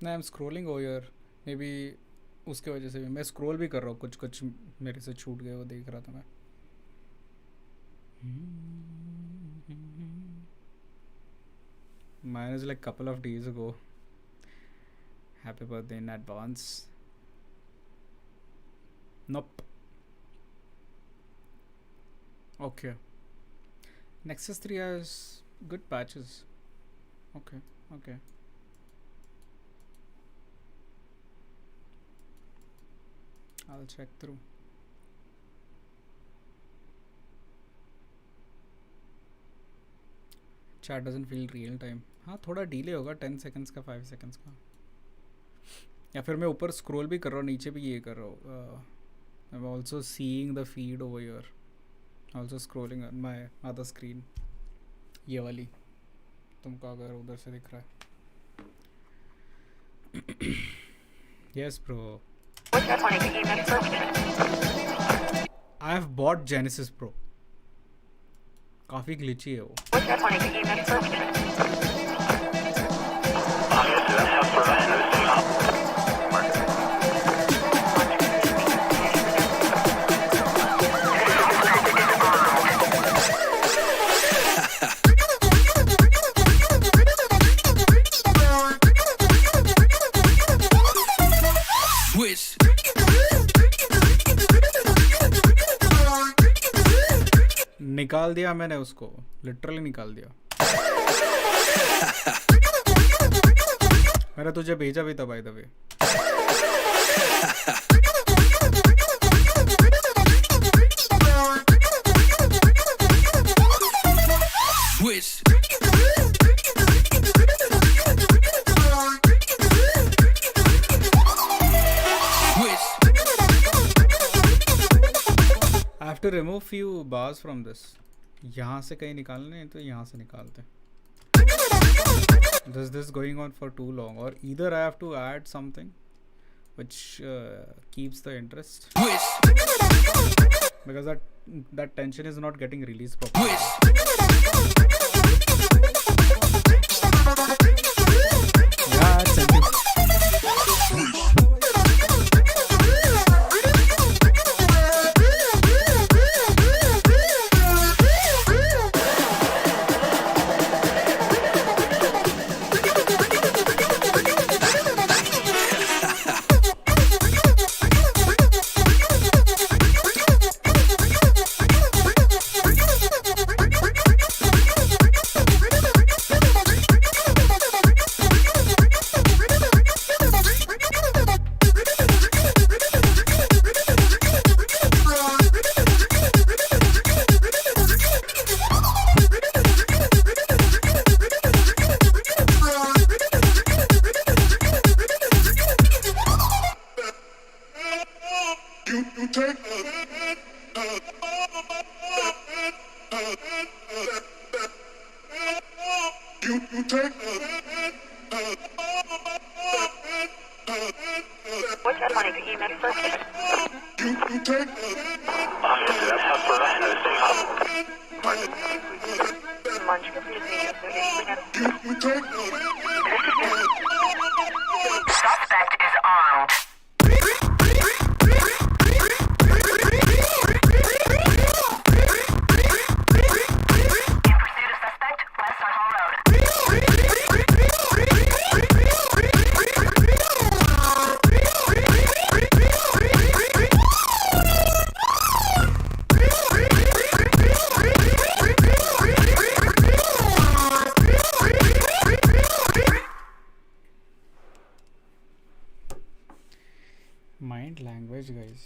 No, I'm scrolling over here. Maybe उसके वजह से भी मैं scroll भी कर रहा हूँ. कुछ मेरे से छूट गए वो देख रहा था मैं. Mine is like couple of days ago. Happy birthday in advance. Nope. Okay. Nexus 3 has good patches. Okay. I'll check through. Chat doesn't feel real time. हाँ थोड़ा डिले होगा 10 seconds का 5 seconds का. या फिर मैं ऊपर scroll भी कर रहा हूँ नीचे भी ये कर रहा हूँ. I'm also seeing the feed over here. Also scrolling on my other screen. ये वाली तुमको अगर उधर से दिख रहा है. Yes, bro. What's that funny game that first? I have bought Genesis Pro. काफी glitchy है वो. What's that funny game that first? निकाल दिया मैंने उसको, लिटरली निकाल दिया. मैंने तुझे भेजा भी था by the way. I have to remove few bars from this. यहाँ से कहीं निकालने हैं तो यहाँ से निकालते हैं. This going on for too long, or either I have to add something which keeps the interest, because that tension is not getting released properly. Yeah, it's empty. What's that funny game that first? Suspect is armed. Mind language, guys.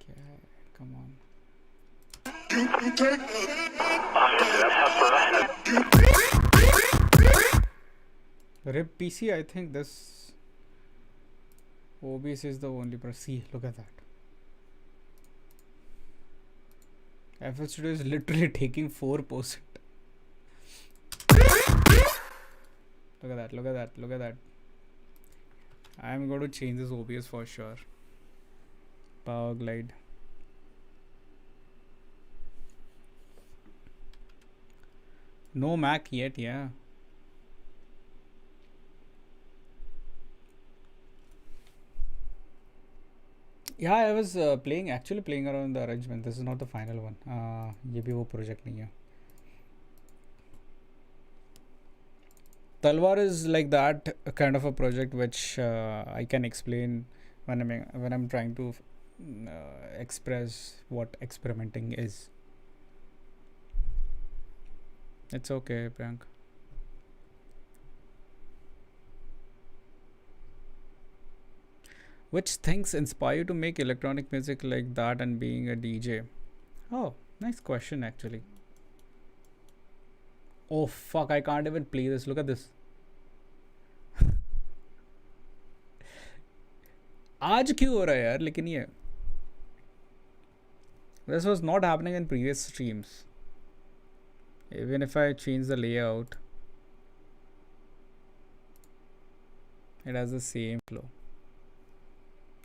क्या है? Come on. RIP PC, I think this OBS is the only person. See, look at that. FL Studio is literally taking 4%. Look at that, look at that, look at that. I'm going to change this OBS for sure. Power Glide. No Mac yet, yeah. Yeah, I was actually playing around the arrangement. This is not the final one. ये भी वो project नहीं है. Talwar is like that kind of a project which I can explain when I'm trying to express what experimenting is. It's okay, Priyank. Which things inspire you to make electronic music like that and being a DJ? Oh, nice question actually. Oh fuck, I can't even play this. Look at this. आज क्यों हो रहा है यार लेकिन ये This was not happening in previous streams. Even if I change the layout, it has the same flow.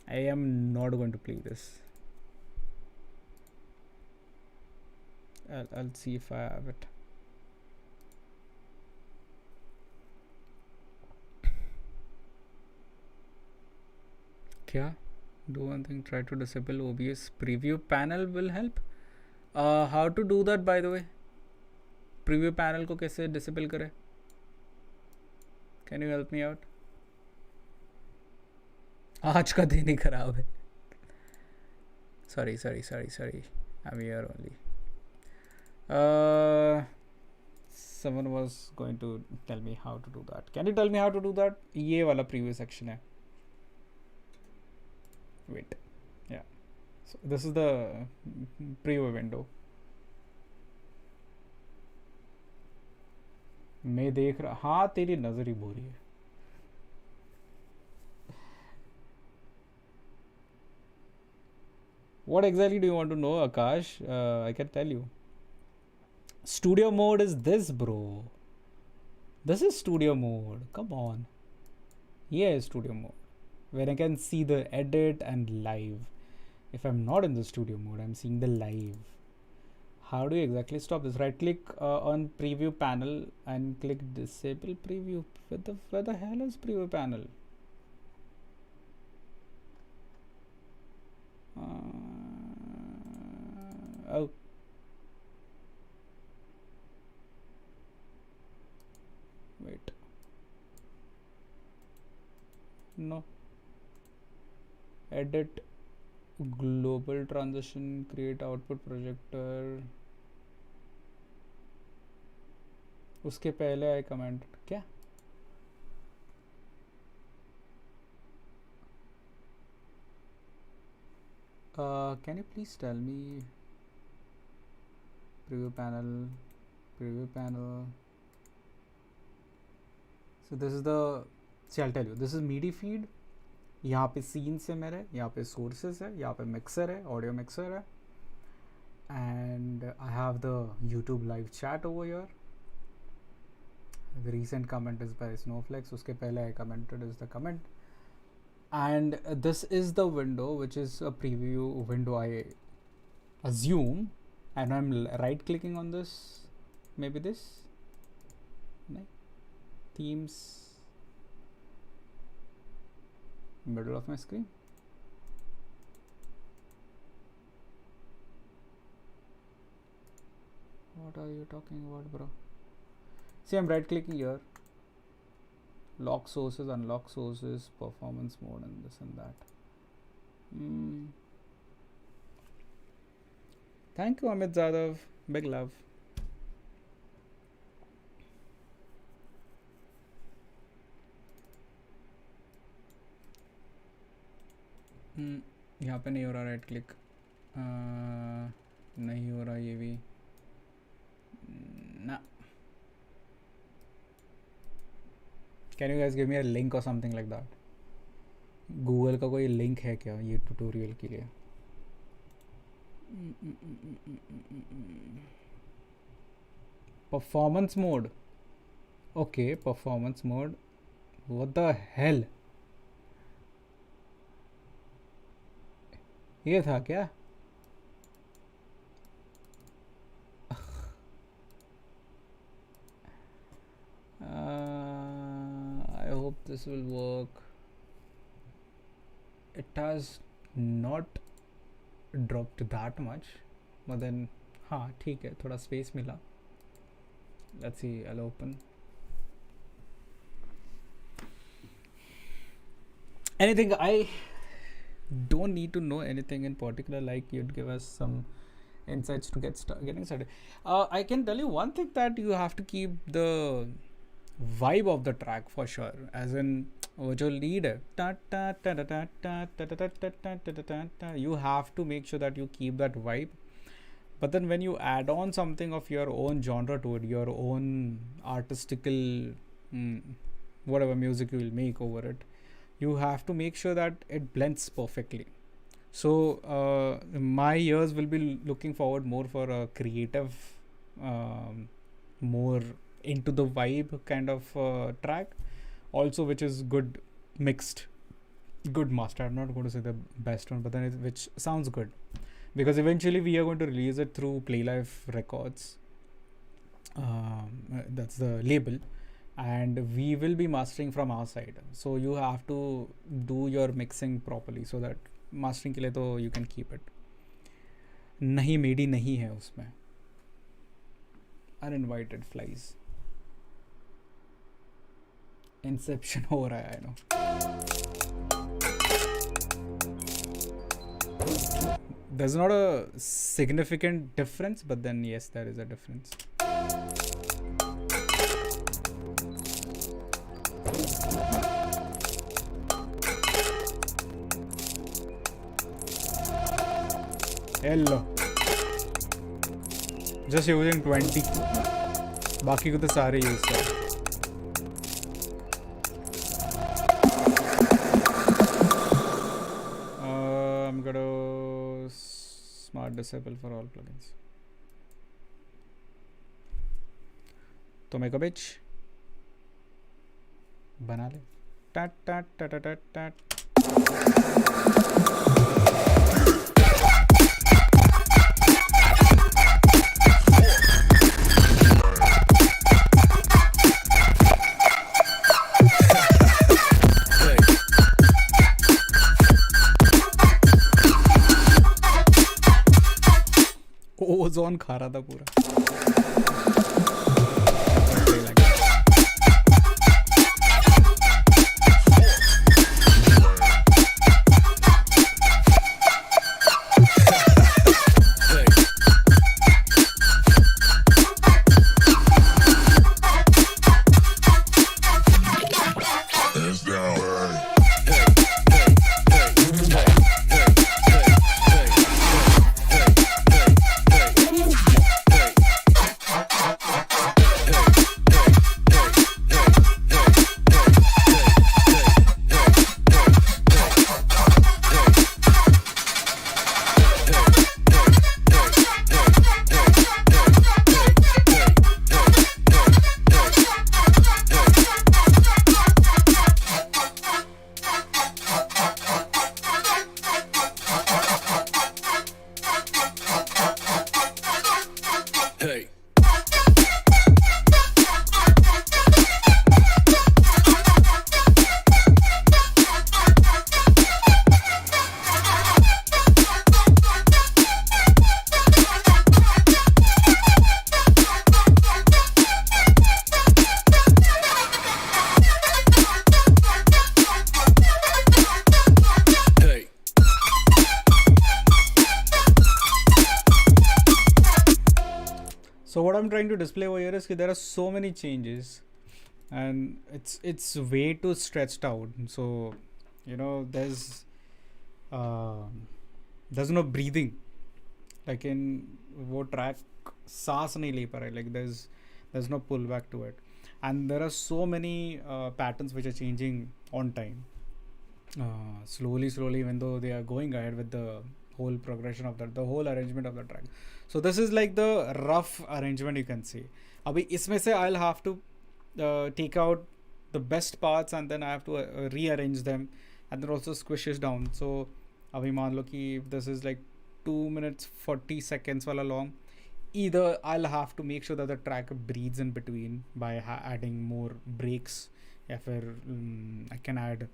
I am not going to play this. I'll see if I have it. Kya? Do one thing, try to disable OBS preview panel will help. How to do that, by the way? Preview panel को कैसे disable करें? Can you help me out? आज का दिन ही खराब है. Sorry. I'm here only. Someone was going to tell me how to do that. Can you tell me how to do that? ये वाला preview section है. Wait. Yeah. So this is the preview window. मैं देख रहा. हाँ तेरी नजर ही बुरी है. What exactly do you want to know, Akash? I can tell you. Studio mode is this, bro. This is studio mode. Come on. Yeah, is studio mode. Where I can see the edit and live. If I'm not in the studio mode, I'm seeing the live. How do you exactly stop this? Right click on preview panel and click disable preview. Where the hell is preview panel? Oh. Wait. No. Edit global transition, create output projector. उसके पहले आई comment क्या? Can you please tell me preview panel. So this is the, see I'll tell you, this is MIDI feed. यहाँ पे scenes है मेरे, यहाँ पे sources है, यहाँ पे mixer है, audio mixer है, and I have the YouTube live chat over here. The recent comment is by Snowflakes. उसके पहले I commented is the comment. And this is the window, which is a preview window, I assume, and I'm right clicking on this, maybe this, no? Themes, middle of my screen. What are you talking about, bro? See, I'm right clicking here. Lock sources, unlock sources, performance mode, and this and that. Thank you, Amit Zadav. Big love. यहाँ पे नहीं हो रहा right click. नहीं हो रहा ये भी ना. Can you guys give me a link or something like that? Google का कोई link है क्या ये tutorial के लिए? Performance mode. Okay, performance mode. What the hell? ये था क्या? I hope this will work. It has not dropped that much, but then हाँ ठीक है, थोड़ा space मिला. Let's see, I'll open. Anything, I don't need to know anything in particular, like you'd give us some insights to getting started. I can tell you one thing, that you have to keep the vibe of the track for sure, as in वो जो lead है, you have to make sure that you keep that vibe. But then when you add on something of your own genre to it, your own artistical whatever music you will make over it, you have to make sure that it blends perfectly. So my ears will be looking forward more for a creative, more into the vibe kind of track, also which is good mixed. good master. I'm not going to say the best one, but then which sounds good, because eventually we are going to release it through Playlife Records. That's the label, and we will be mastering from our side. So you have to do your mixing properly so that mastering के लिए तो you can keep it. नहीं मेडी नहीं है उसमें. Uninvited flies. Inception हो रहा है, I know. There's not a significant difference, but then yes, there is a difference. Hello. Just using 20. बाकी को तो सारे यूज कर. I'm gonna smart disable for all plugins. तो मेक अ बिच बना ले. टट टट टट टट टट. ओजोन खा रहा था पूरा. So what I'm trying to display over here is that there are so many changes, and it's way too stretched out. So you know there's no breathing. Like in वो track सांस नहीं ले पा रहा है. Like there's no pullback to it, and there are so many patterns which are changing on time. Slowly, even though they are going ahead with the whole progression of the whole arrangement of the track. So this is like the rough arrangement you can see. अभी इसमें से I'll have to take out the best parts and then I have to rearrange them and then also squish it down. So अभी मान लो कि if this is like 2 minutes 40 seconds वाला long, either I'll have to make sure that the track breathes in between by adding more breaks, या फिर I can add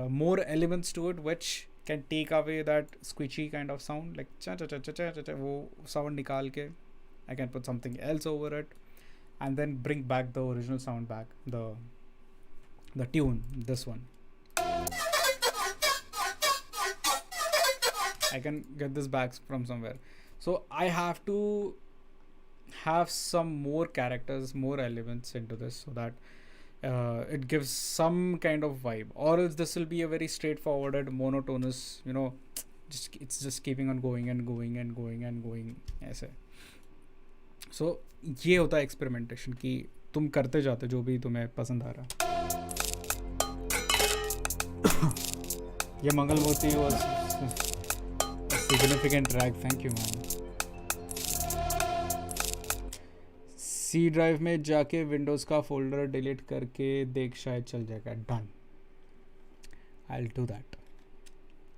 more elements to it which can take away that squishy kind of sound, like cha cha cha cha cha cha, wo sound nikal ke I can put something else over it and then bring back the original sound back, the tune, this one. I can get this back from somewhere. So I have to have some more characters, more elements into this so that it gives some kind of vibe, or else this will be a very straightforward monotonous, you know, it's just keeping on going and going and going and going ऐसे. So ये होता है experimentation कि तुम करते जाते जो भी तुम्हें पसंद आ रहा. ये मंगल मोती was a significant track. Thank you man. C drive में जाके विंडोज़ का फोल्डर डिलीट करके देख, शायद चल जाएगा. Done. I'll do that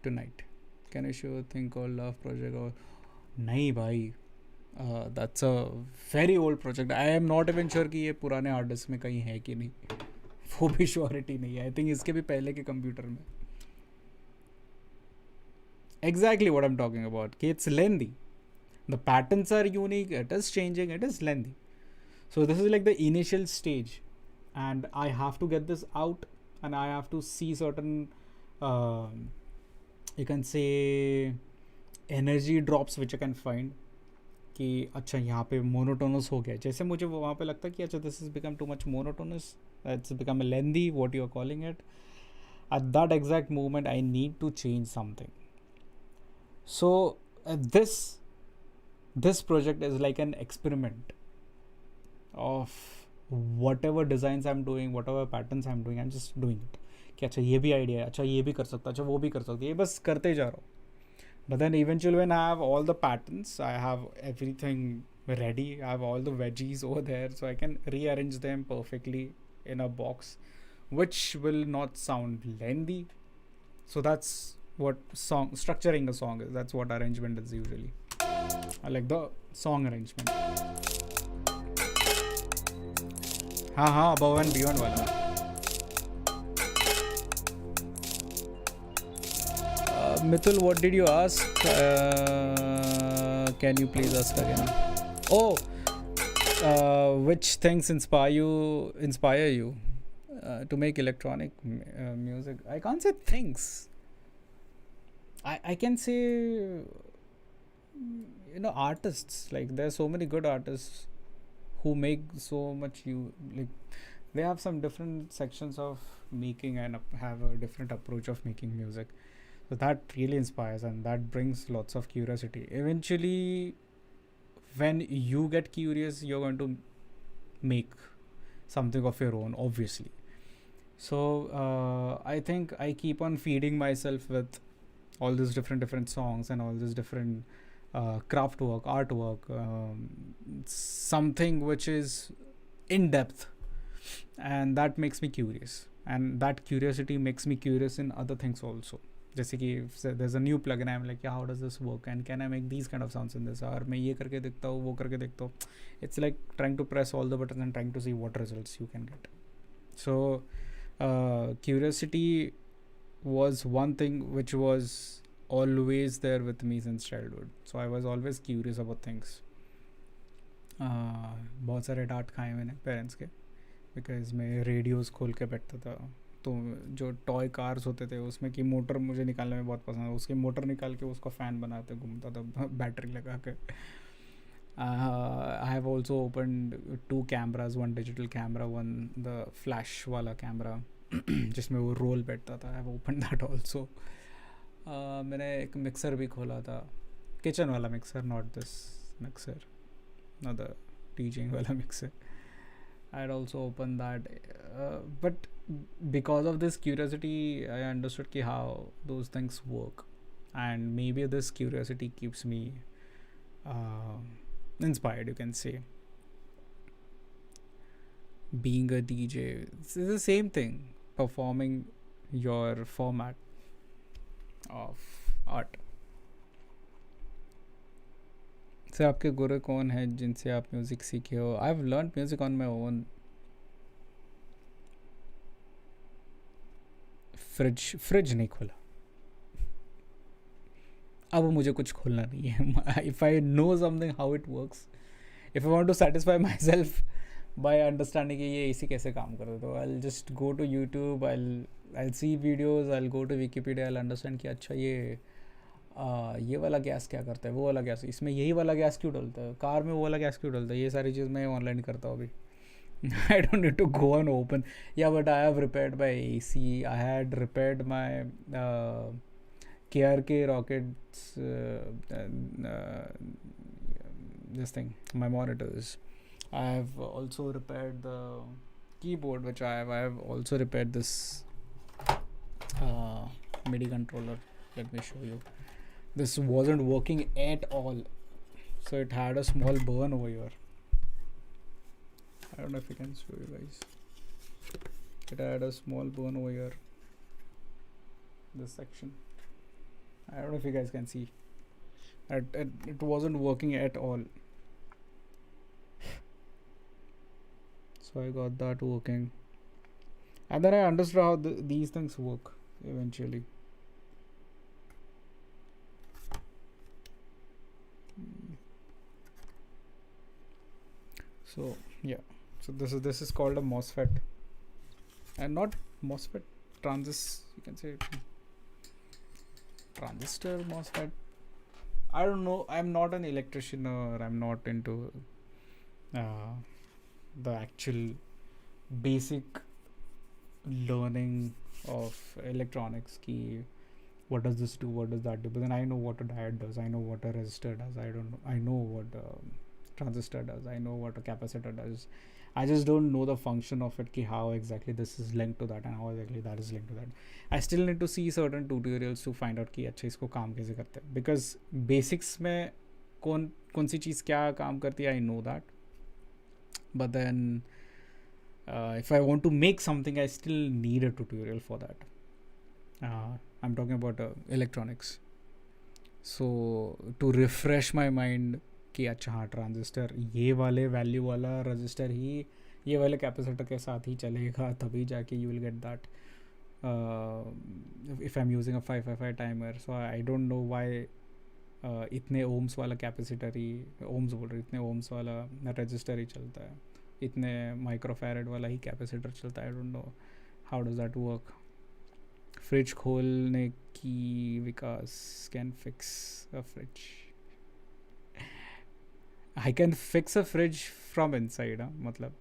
tonight. Can you show a thing called Love Project or nahi bhai? That's a very old project. I am not even sure कि ये पुराने हार्ड डिस्क में कहीं है कि नहीं. वो भी श्योरिटी नहीं है. I think इसके भी पहले के कंप्यूटर में. Exactly what I'm talking about. कि it's lengthy. The patterns are unique. It is changing. It is lengthy. So this is like the initial stage, and I have to get this out, and I have to see certain, you can say, energy drops which I can find. कि अच्छा यहाँ पे monotonous हो गया, जैसे मुझे वहाँ पे लगता है कि अच्छा this is become too much monotonous, it's become lengthy, what you are calling it. At that exact moment I need to change something. So this project is like an experiment of whatever designs I'm doing, whatever patterns I'm doing, I'm just doing it. कि अच्छा ये भी idea है, अच्छा ये भी कर सकता, अच्छा वो भी कर सकता, ये बस करते जा रहा हूँ. But then eventually when I have all the patterns, I have everything ready, I have all the veggies over there, so I can rearrange them perfectly in a box which will not sound lengthy. So that's what structuring a song is. That's what arrangement is usually. I like the song arrangement. हाँ above and beyond वाला. Mithul, what did you ask? Can you please ask again? Oh, which things inspire you to make electronic music? I can't say things. I can say, artists. Like there's so many good artists who make so much they have some different sections of making and have a different approach of making music. So that really inspires, and that brings lots of curiosity. Eventually, when you get curious, you're going to make something of your own, obviously. So I think I keep on feeding myself with all these different songs and all this different craft work, artwork, something which is in depth, and that makes me curious, and that curiosity makes me curious in other things also. जैसे कि there's a new plugin, I'm like, yeah, how does this work and can I make these kind of sounds in this, और मैं ये करके देखता हूँ, वो करके देखता हूँ. It's like trying to press all the buttons and trying to see what results you can get. So curiosity was one thing which was always there with me since childhood. So I was always curious about things. बहुत सारे डांट खाए मैंने parents के, because मैं radios खोल के बैठता था. तो जो टॉय कार्स होते थे उसमें की मोटर मुझे निकालने में बहुत पसंद है. उसकी मोटर निकाल के उसका फ़ैन बनाते घूमता था बैटरी लगा के. I have also opened 2 cameras, one digital camera, one the flash वाला कैमरा जिसमें वो रोल बैठता था. I have opened that also. मैंने एक मिक्सर भी खोला था, किचन वाला mixer, not this mixer, not the DJing वाला mixer. I had also opened that, but because of this curiosity I understood ki how those things work, and maybe this curiosity keeps me inspired, you can say. Being a DJ, it's the same thing, performing your format of art. Sir आपके गुरु कौन है जिनसे आप music सीखे हो? I have learn music on my own. Fridge नहीं खोला, अब मुझे कुछ खोलना नहीं है. If I know something how it works, if I want to satisfy my self by understanding कि ये एसी कैसे काम करता है, तो I will just go to YouTube, I will see videos, I will go to Wikipedia, I will understand कि अच्छा ये वाला गैस क्या करता है, वो वाला गैस इसमें यही वाला गैस क्यों डलता है, कार में वो वाला गैस क्यों डलता है. ये सारी चीज़ मैं ऑनलाइन करता हूँ अभी. I don't need to go and open. Yeah, but I have repaired my AC. I had repaired my KRK rockets, this thing, my monitors. I have also repaired the keyboard, which I have also repaired this MIDI controller. Let me show you. This wasn't working at all, so it had a small burn over here. I don't know if you can show you guys. It had a small burn over here. this section. I don't know if you guys can see. It wasn't working at all. So I got that working. And then I understood how these things work eventually. So yeah, so this is called a MOSFET, and not MOSFET, you can say transistor MOSFET. I don't know. I'm not an electrician, or I'm not into the actual basic learning of electronics. Key, what does this do? What does that do? But then I know what a diode does. I know what a resistor does. I know what transistor does. I know what a capacitor does. I just don't know the function of it, ki how exactly this is linked to that and how exactly that is linked to that. I still need to see certain tutorials to find out कि अच्छा इसको काम कैसे करते हैं, because basics में कौन सी चीज़ क्या काम करती है, I know that, but then if I want to make something, I still need a tutorial for that. I'm talking about electronics. So to refresh my mind कि अच्छा हाँ ट्रांजिस्टर ये वाले वैल्यू वाला रजिस्टर ही ये वाले कैपेसिटर के साथ ही चलेगा, तभी जाके you will get that if I am using a 555 timer. So I don't know why इतने ओम्स वाला कैपेसिटर ही, ओम्स बोल रहे, इतने ओम्स वाला रजिस्टर ही चलता है, इतने माइक्रोफैरेड वाला ही कैपेसिटर चलता है. I don't know how does that work. Fridge खोलने की Vikas can fix a fridge. I can fix a fridge from inside. मतलब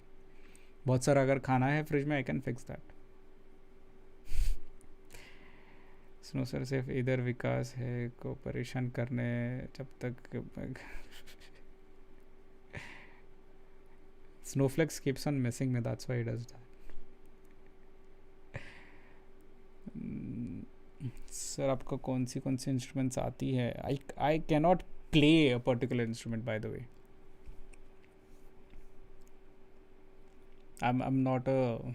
बहुत सारा अगर खाना है फ्रिज में, I can fix that. Snow sir सिर्फ इधर विकास है को परेशान करने जब तक Snowflakes keeps on messing me, that's why he does that. Sir आपको कौन सी इंस्ट्रूमेंट्स आती है? I cannot play a particular instrument, by the way. I'm not a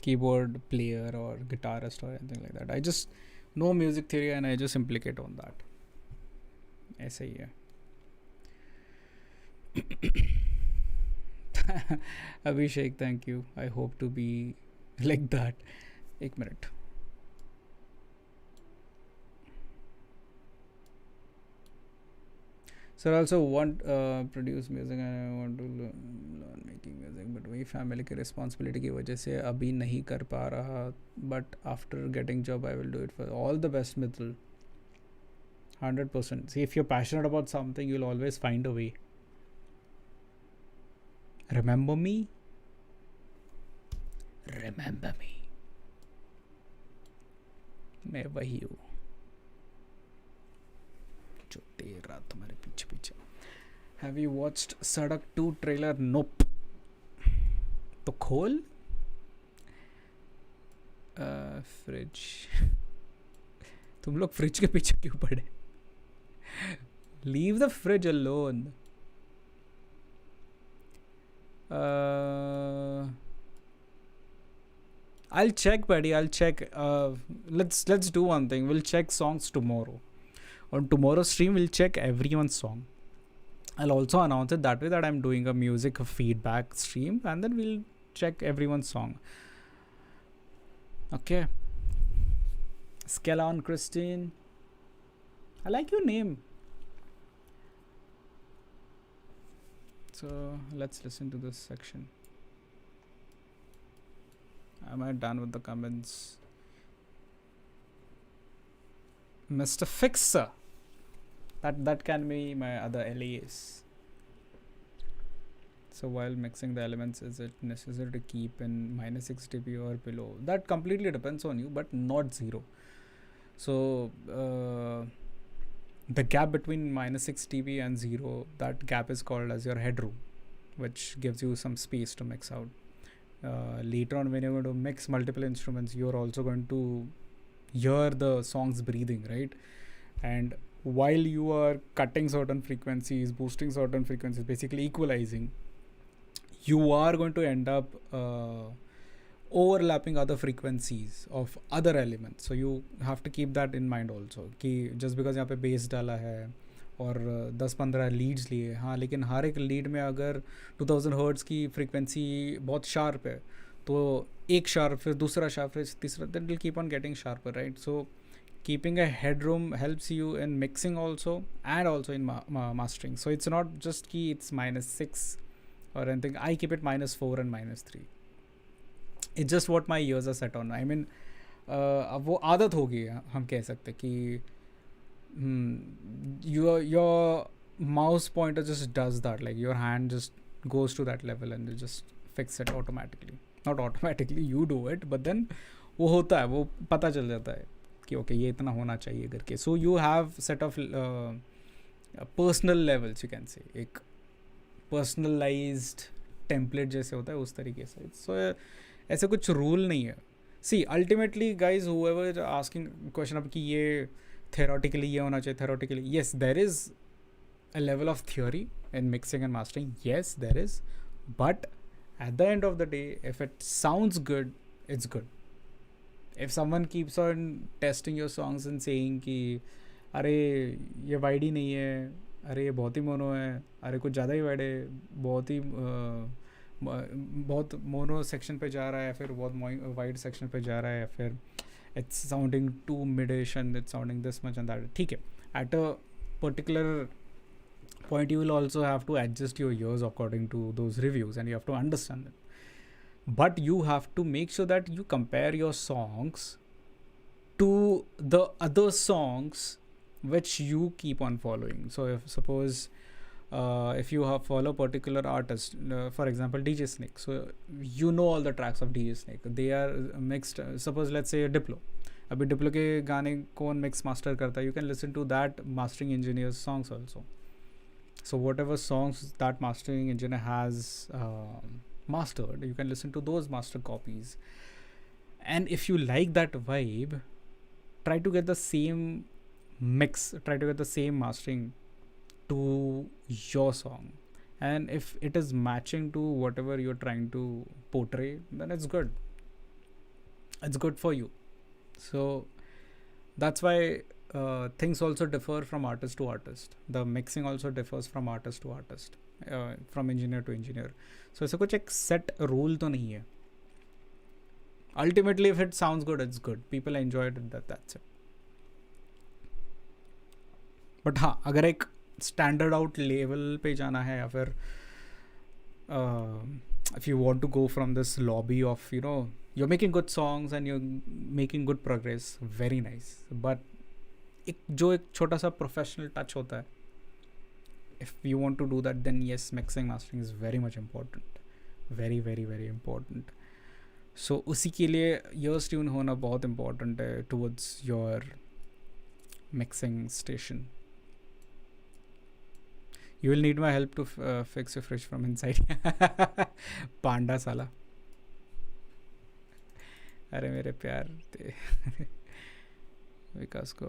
keyboard player or guitarist or anything like that. I just know music theory and I just implicate on that. ऐसा ही है. Abhishek, thank you. I hope to be like that. एक minute. Sir, also want produce music and I want to learn making music, but वही family की responsibility की वजह से अभी नहीं कर पा रहा. But after getting job, I will do it. For all the best, Mithil. 100%. See, if you're passionate about something, you'll always find a way. Remember me? Remember me. मैं वही हूँ जो तेरा तुम्हारे पीछे पीछे. Have you watched सड़क 2 trailer? Nope. तो खोल फ्रिज. तुम लोग फ्रिज के पीछे क्यों पड़े? Leave the fridge alone. I'll check, buddy. I'll check. Let's do one thing. We'll check songs tomorrow. On tomorrow's stream, we'll check everyone's song. I'll also announce it that way, that I'm doing a music feedback stream, and then we'll check everyone's song. Okay. Skelon Christine. I like your name. So let's listen to this section. Am I done with the comments? Mr. Fixer. That can be my other alias. So while mixing the elements, is it necessary to keep in -6 dB or below? That completely depends on you, but not 0. So the gap between -6 dB and 0, that gap is called as your headroom, which gives you some space to mix out. Later on, when you're going to mix multiple instruments, you're also going to hear the songs breathing, right? And while you are cutting certain frequencies, boosting certain frequencies, basically equalizing, you are going to end up overlapping other frequencies of other elements. So you have to keep that in mind also कि just because यहाँ पे bass डाला है और 10-15 Leeds लिए, हाँ, लेकिन हर एक लीड में अगर 2000 हर्ट्ज़ की फ्रीक्वेंसी बहुत शार्प है तो एक शार्प फिर दूसरा शार्प फिर तीसरा, then will keep on getting sharper, right? So keeping a headroom helps you in mixing also and also in mastering. So it's not just कि it's -6 or anything. I keep it -4 and -3. It's just what my ears are set on. I mean, अब वो आदत हो गई है, हम कह सकते कि your mouse pointer just does that, like your hand just goes to that level and you just fix it automatically. Not automatically, you do it, but then वो होता है, वो पता चल जाता है कि ओके ये इतना होना चाहिए करके. So you have set of personal levels, you can say, एक personalized template जैसे होता है उस तरीके से. So ऐसे कुछ रूल नहीं है. See, ultimately guys, whoever is asking question अब कि ये theoretically ये होना चाहिए, theoretically, yes, there is a level of theory in mixing and mastering. Yes, there is, but at the end of the day, if it sounds good, it's good. If someone keeps on testing your songs and saying कि अरे ये wide ही नहीं है, अरे ये बहुत ही mono है, अरे कुछ ज़्यादा ही वाइड है, बहुत मोनो सेक्शन पे जा रहा है, फिर बहुत वाइड सेक्शन पे जा रहा है, फिर it's sounding too midish and it's sounding this much and that. ठीक है, at a particular point you will also have to adjust your ears according to those reviews and you have to understand it. But you have to make sure that you compare your songs to the other songs which you keep on following. So if suppose if you have follow particular artist, for example DJ Snake, so you know all the tracks of DJ Snake, they are mixed. Suppose let's say Diplo, अभी Diplo के गाने कौन mix master करता है, you can listen to that mastering engineer's songs also. So whatever songs that mastering engineer has mastered, you can listen to those master copies, and if you like that vibe, try to get the same mix, try to get the same mastering to your song, and if it is matching to whatever you're trying to portray, then it's good, it's good for you. So that's why things also differ from artist to artist. The mixing also differs from artist to artist, from engineer to engineer. So ऐसा कुछ एक set rule तो नहीं है. Ultimately if it sounds good, it's good, people enjoyed it, that's it. But हाँ, अगर एक standard out level पे जाना है, या फिर if you want to go from this lobby of, you know, you're making good songs and you're making good progress, very nice, but एक छोटा सा professional touch होता है, if you want to do that, then yes, mixing mastering is very much important, very very very important. So उसी के लिए ears tune होना बहुत important है towards your mixing station. You will need my help to fix your fridge from inside. पांडा साला, अरे मेरे प्यार थे विकास को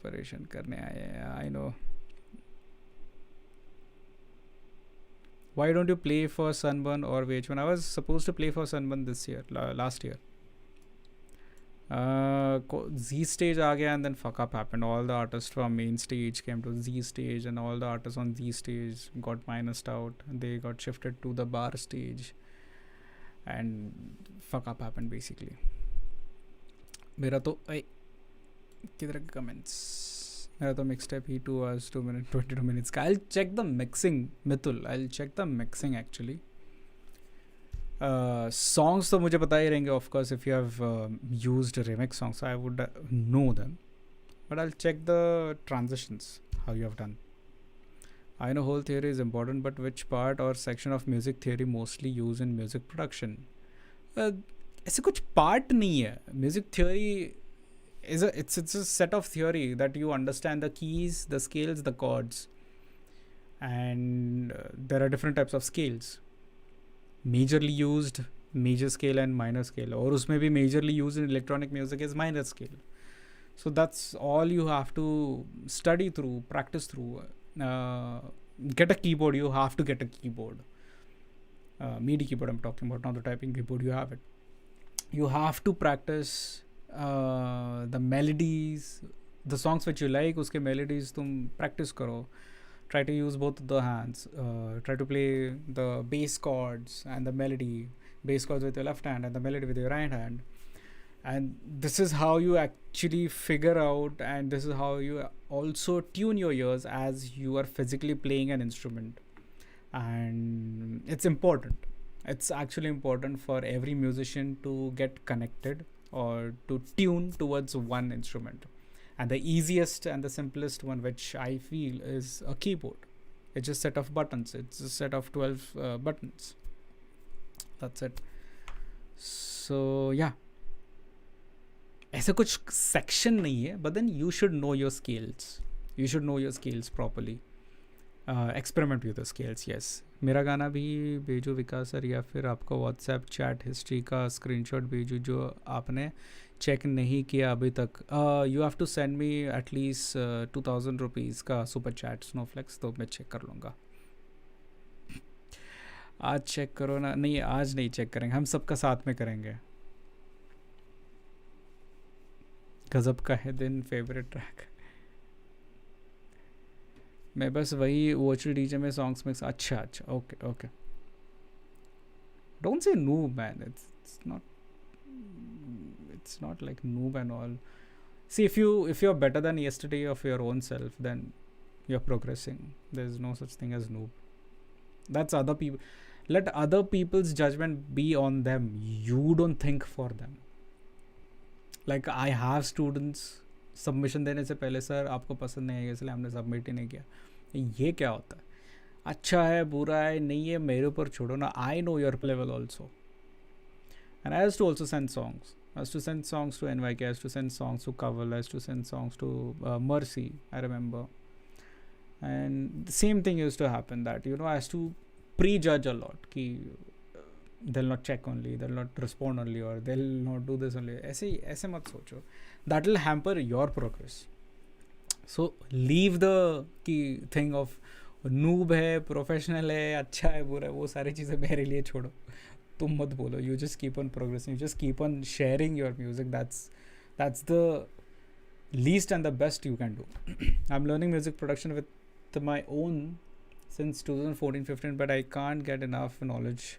परेशान करने आए हैं. I know. Why don't you play for Sunburn or VH1? I was supposed to play for Sunburn this year, last year. Z stage आ गया and then fuck up happened. All the artists from main stage came to Z stage and all the artists on Z stage got minused out. They got shifted to the bar stage and fuck up happened basically. मेरा तो किधर के comments? मेरा तो mixtape ही 2 hours 2 minutes 22 minutes का. I'll check the mixing, Mithul. I'll check the mixing actually. Songs तो मुझे पता ही रहेंगे of course. If you have used remix songs, I would know them, but I'll check the transitions, how you have done. I know whole theory is important, but which part or section of music theory mostly used in music production? ऐसे कुछ part नहीं है. Music theory is it's a set of theory that you understand the keys, the scales, the chords, and there are different types of scales. Majorly used major scale and minor scale, और उसमें भी majorly used in electronic music is minor scale. So that's all you have to study through, practice through. Get a keyboard, you have to get a keyboard. MIDI keyboard I'm talking about, not the typing keyboard, you have it. you have to practice the melodies, the songs which you like, uske melodies tum practice karo. Try to use both the hands. Try to play the bass chords and the melody, bass chords with your left hand and the melody with your right hand. And this is how you actually figure out, and this is how you also tune your ears as you are physically playing an instrument. And it's important, it's actually important for every musician to get connected or to tune towards one instrument. And the easiest and the simplest one, which I feel, is a keyboard. It's just a set of buttons, it's a set of 12 buttons. That's it. So yeah, ऐसा कुछ section नहीं है, but then you should know your scales, you should know your scales properly. Experiment with the scales. Yes, मेरा गाना भी भेजो Vikas sir, या फिर आपका व्हाट्सएप चैट हिस्ट्री का स्क्रीनशॉट भेजो जो आपने चेक नहीं किया अभी तक. You have to send me at least 2000 rupees का सुपर चैट स्नोफ्लेक्स, तो मैं चेक कर लूँगा. आज चेक करो ना. नहीं, आज नहीं चेक करेंगे, हम सबका साथ में करेंगे. गजब का है दिन, फेवरेट ट्रैक. मैं बस वही वर्चुअल डीजे में सॉन्ग्स मिक्स. अच्छा अच्छा, okay okay. Don't say noob man, it's not like noob and all. See, if you're better than yesterday of your own self, then you're progressing. There's no such thing as noob. That's other people. Let other people's judgment be on them. You don't think for them. Like I have students, submission देने से पहले, sir आपको पसंद नहीं है इसलिए हमने submit ही नहीं किया. ये क्या होता है? अच्छा है, बुरा है, नहीं है, मेरे ऊपर छोड़ो ना. I know your level also. And I used to also send songs. I used to send songs to NYK. I used to send songs to Kaval. I used to send songs to Mercy. I remember. And the same thing used to happen, that I used to prejudge a lot. Ki they'll not check only, they'll not respond only, or they'll not do this only. ऐसे मत सोचो. That will hamper your progress. So leave the thing of noob है, professional है, अच्छा है, बुरा है, वो सारी चीज़ें मेरे लिए छोड़ो. तुम मत बोलो. You just keep on progressing. You just keep on sharing your music. That's the least and the best you can do. I'm learning music production with my own since 2014-15, but I can't get enough knowledge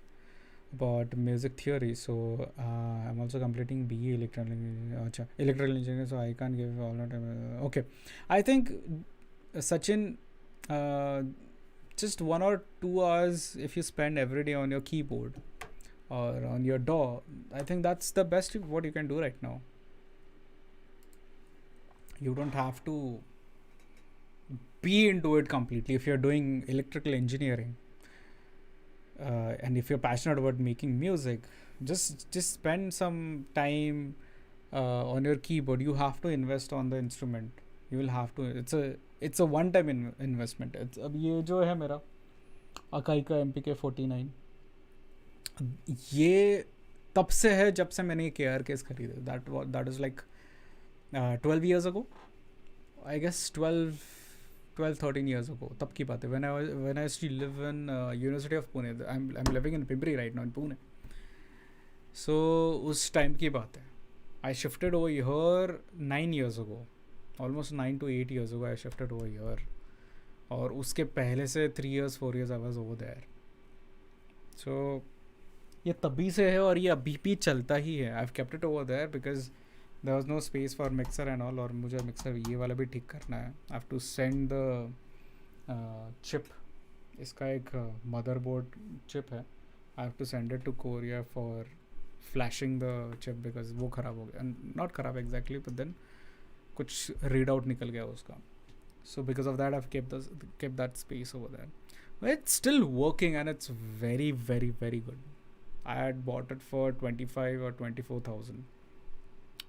about music theory. So I'm also completing BE electrical engineering, so I can't give all that. Okay, I think Sachin, just 1 or 2 hours if you spend every day on your keyboard or on your DAW, I think that's the best what you can do right now. You don't have to be into it completely if you're doing electrical engineering. And if you're passionate about making music, just spend some time on your keyboard. You have to invest on the instrument. You will have to. It's a one-time investment. अब ये जो है मेरा acai का MPK 49, ये तब से है जब से मैंने KR केस खरीदे. That was like 12 years ago. I guess 12-13 years ago. तब की बात है. When I used to live in University of Pune. I'm living in Pimpri right now in Pune. So उस टाइम की बात है. I shifted over here 9 years ago. Almost 9 to 8 years ago I shifted over here. और उसके पहले से 3 years 4 years I was over there. So ये तभी से है और ये अभी भी चलता ही है. I've kept it over there because there was no space for mixer and all. और मुझे mixer ये वाला भी ठीक करना है. I have to send the chip. इसका एक motherboard chip है. I have to send it to Korea for flashing the chip because वो ख़राब हो गया. Not ख़राब exactly, but then कुछ readout निकल गया उसका. So because of that I've kept that space over there. But it's still working and it's very very very good. I had bought it for 25 or 24,000.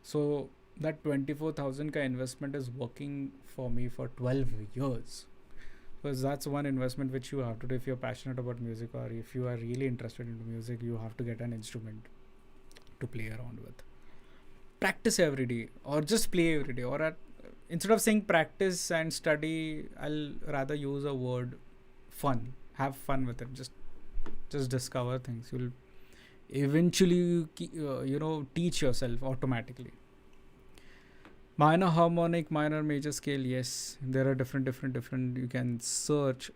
So that 24,000 ka investment is working for me for 12 years. Because that's one investment which you have to do if you're passionate about music, or if you are really interested in music. You have to get an instrument to play around with. Practice every day, or just play every day. Or instead of saying practice and study, I'll rather use a word fun. Have fun with it. Just discover things. eventually you teach yourself automatically. Minor harmonic, minor major scale, yes, there are different you can search.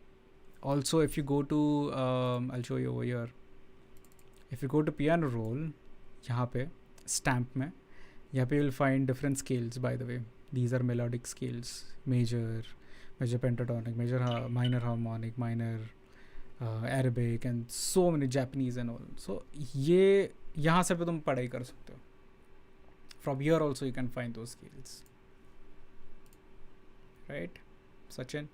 Also, if you go to I'll show you over here. If you go to piano roll, यहाँ पे stamp में, यहाँ पे you'll find different scales. By the way, these are melodic scales: major pentatonic, minor harmonic, minor Arabic, and so many Japanese and all. So ये यहाँ से भी तुम पढ़ाई कर सकते हो. From here also you can find those scales. Right, Sachin?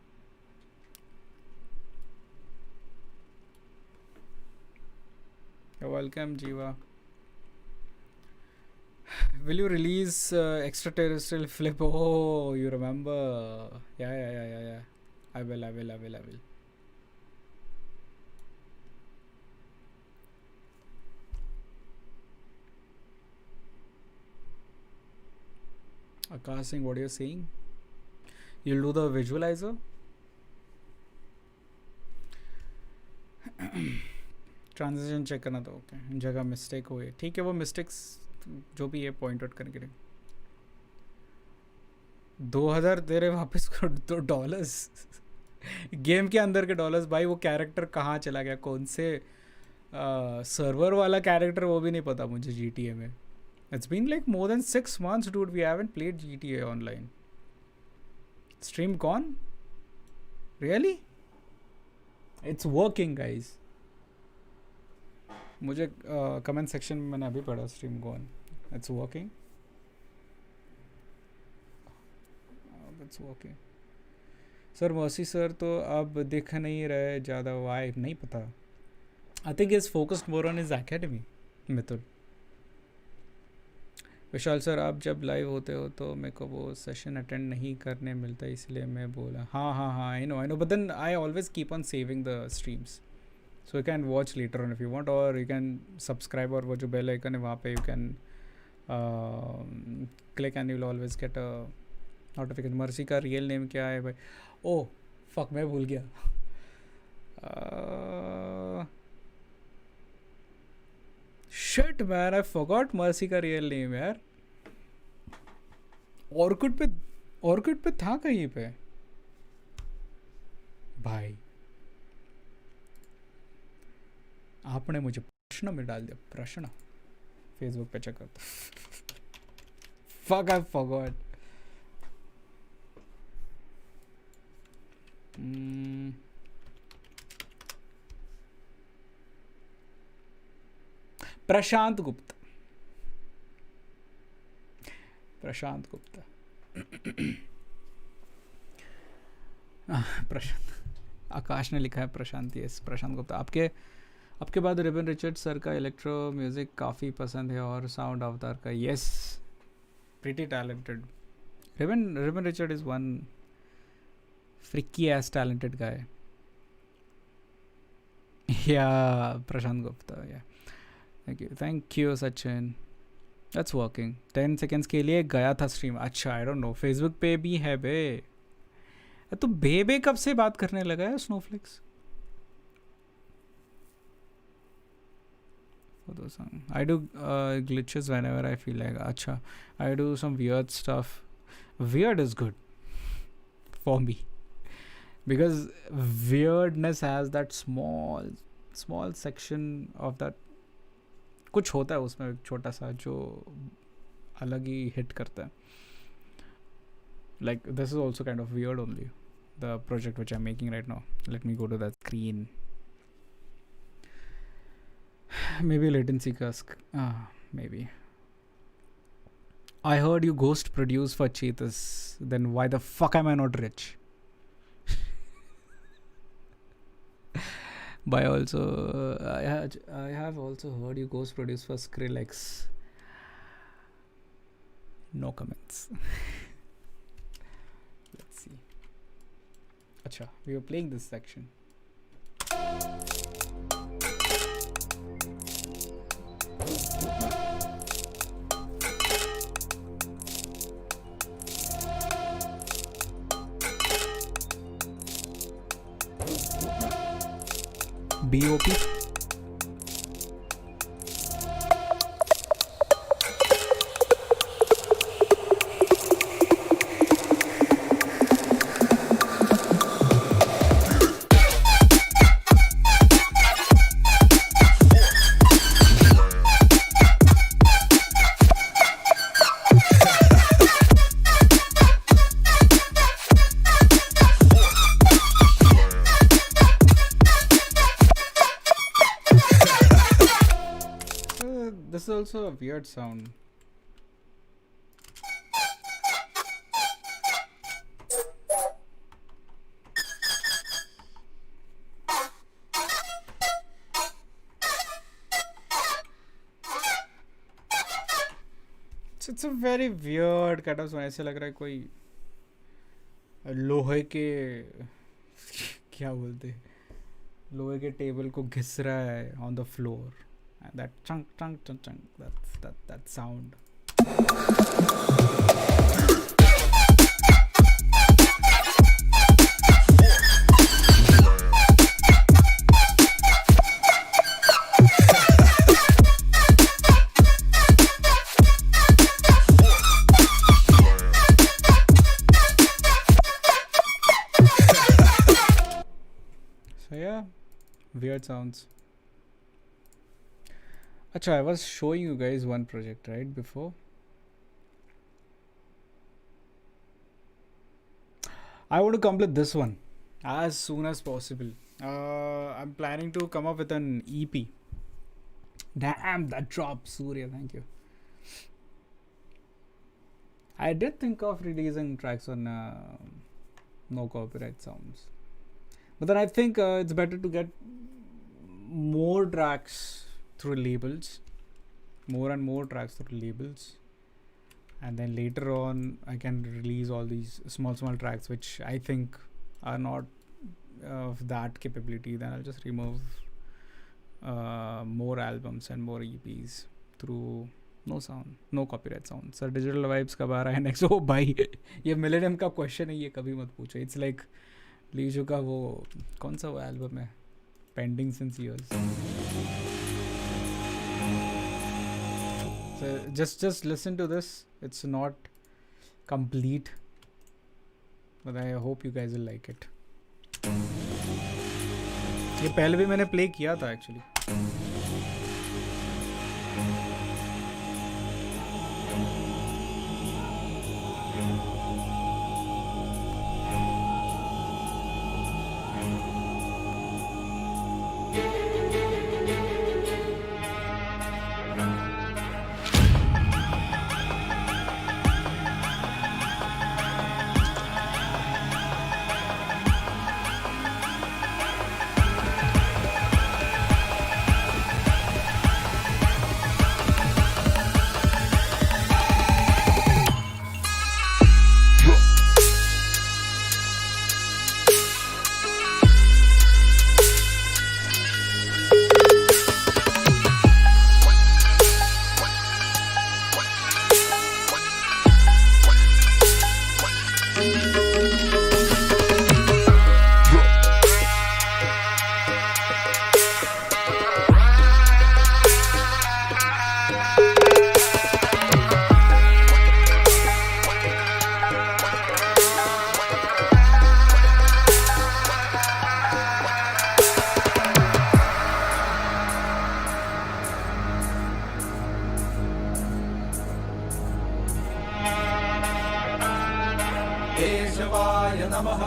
You're welcome, Jiva. Will you release extraterrestrial flip? Oh, you remember? Yeah. I will. Akash Singh, what are you saying? You'll do the visualizer? Transition check करना था. Okay, जगह mistake हुई. ठीक है, वो mistakes जो भी है पॉइंट आउट करके 2000 दे रहे वापस करो. $2 गेम के अंदर के डॉलर्स. भाई वो कैरेक्टर कहाँ चला गया, कौन से सर्वर वाला कैरेक्टर, वो भी नहीं पता मुझे GTA में. It's been like more than 6 months, dude. We haven't played GTA online. Stream gone? Really? It's working, guys. मुझे कमेंट सेक्शन में मैंने अभी पढ़ा stream gone. It's working. It's working. Sir mercy sir तो अब दिख नहीं रहे ज़्यादा. वाई नहीं पता. I think he's focused more on his academy. Mithun. Vishal sir, आप जब लाइव होते हो तो मेरे को वो सेशन अटेंड नहीं करने मिलता, इसलिए मैं बोला. हाँ I know but then I always keep on saving the streams, so you can watch later on if you want, और यू कैन सब्सक्राइब, और वो जो बेल आइकन है वहाँ पे you can click and you will always get a notification. Mercy का real name क्या है भाई? ओह फक, मैं भूल गया. Shit man, I forgot mercy का रियल नेम यार. ऑर्कुड पे था कहीं पे भाई. आपने मुझे प्रश्न में डाल दिया. प्रश्न फेसबुक पे चेक करता. Fuck, I forgot. प्रशांत गुप्ता. प्रशांत. आकाश ने लिखा है प्रशांत. यस, प्रशांत गुप्ता. आपके बाद रिबन रिचर्ड सर का इलेक्ट्रो म्यूजिक काफ़ी पसंद है, और साउंड अवतार का. Yes, pretty talented. Reuben Richard is one freaky ass talented guy. Yeah Prashant Gupta. Yeah thank you Sachin. That's working. 10 seconds के लिए गया था स्ट्रीम. अच्छा, आई डोंट नो, फेसबुक पे भी है बे. तो बे कब से बात करने लगा है स्नोफ्लिक्स? I do glitches whenever I feel like. अच्छा, I do some weird stuff. Weird is good for me because weirdness has that small section of that. कुछ होता है उसमें एक छोटा सा जो अलग ही हिट करता है. Like this is also kind of weird only. The project which I'm making right now. Let me go to that screen. Maybe latency cask. Maybe. I heard you ghost produce for Cheetas. Then why the fuck am I not rich? But also, I have also heard you ghost produce for Skrillex. No comments. Let's see. Acha, we were playing this section. BOP. also a weird sound. It's a very weird kind of sound. ऐसे लग रहा है कोई लोहे के क्या बोलते हैं, लोहे के टेबल को घिस रहा है on the floor. And that chunk chunk chunk chunk, that sound. So yeah, weird sounds. Acha, I was showing you guys one project right before. I want to complete this one as soon as possible. I'm planning to come up with an EP. Damn, that dropped, Surya. Thank you. I did think of releasing tracks on no copyright sounds, but then I think it's better to get more tracks through labels, more and more tracks through labels, and then later on I can release all these small tracks which I think are not of that capability. Then I'll just remove more albums and more EPs through no sound, no copyright sound. Sir, digital vibes कब आ रहा है next? Oh भाई, ये millennium का question है, ये कभी मत पूछो. It's like लीजो का वो कौन सा वो एल्बम है, pending since years. So just listen to this. It's not complete, but I hope you guys will like it. ये पहले भी मैंने प्ले किया था एक्चुअली. केशवाय नमः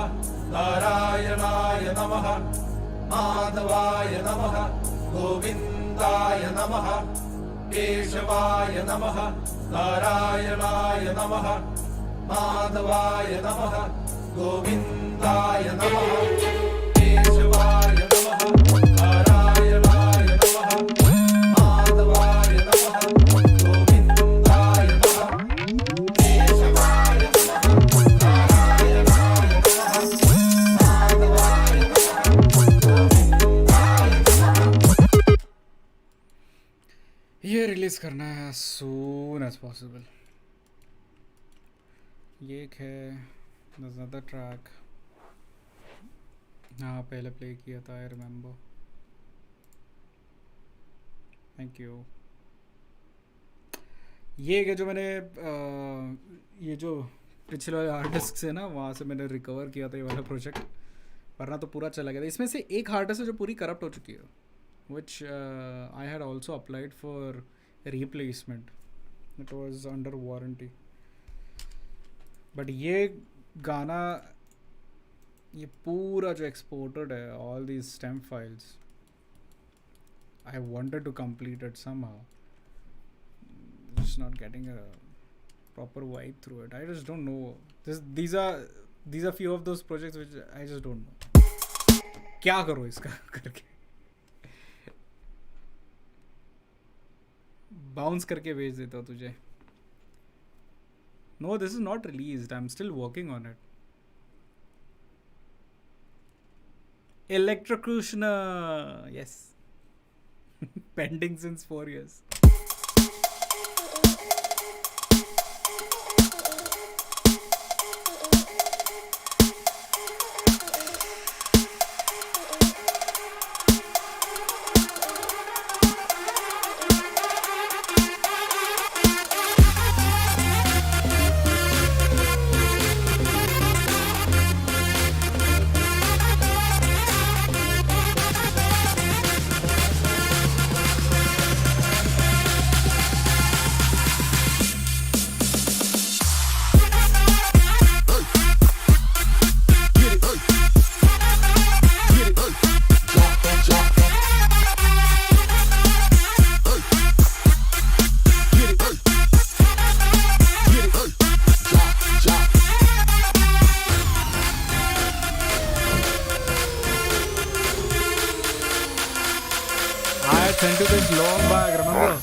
नारायणाय नमः माधवाय नमः गोविन्दाय नमः केशवाय नमः नारायणाय नमः माधवाय नमः गोविन्दाय नमः केशवाय नमः नारायणाय नमः माधवाय नमः गोविन्दाय नमः केशवाय नमः नारायणाय नमः माधवाय नमः गोविन्दाय नमः. ये रिलीज करना है as soon as possible. ये एक है, there's another track. हाँ पहले प्ले किया था, I remember. Thank you. ये एक है जो मैंने ये जो पिछले वाले हार्ड डिस्क से ना, वहाँ से मैंने रिकवर किया था ये वाला प्रोजेक्ट, वरना तो पूरा चला गया था. इसमें से एक हार्ड डिस्क है जो पूरी करप्ट हो चुकी है, which I had also applied for replacement. It was under warranty. But ये गाना, ये पूरा जो exported है, all these stem files, I wanted to complete it somehow. just not getting a proper vibe through it. I just don't know. These are few of those projects which I just don't know. क्या करो इसका करके bounce करके भेज देता हूँ तुझे. No, this is not released. I'm still working on it. Electrocutioner, yes. Pending since 4 years. I sent you this long bag, remember?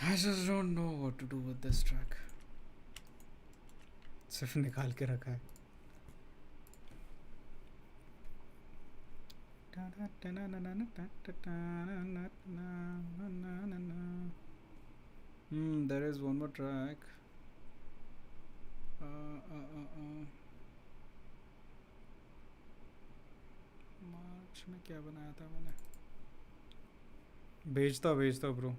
I just don't know what to do with this track. सिर्फ निकाल के रखा है. There is one more track. मार्च में क्या बनाया था मैंने? भेजता ब्रो.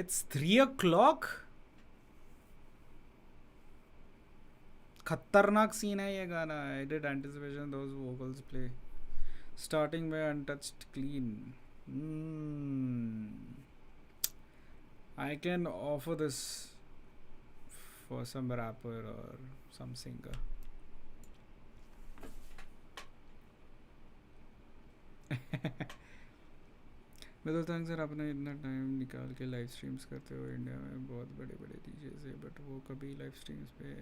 It's 3 o'clock. खतरनाक सीन है ये गाना. I did anticipation those vocals play. Starting by untouched clean. I can offer this for some rapper or some singer. बिल्कुल थैंक सर. आपने इतना टाइम निकाल के लाइव स्ट्रीम्स करते हो इंडिया में बहुत बड़े बड़े डीजे से, बट वो कभी लाइव स्ट्रीम्स पे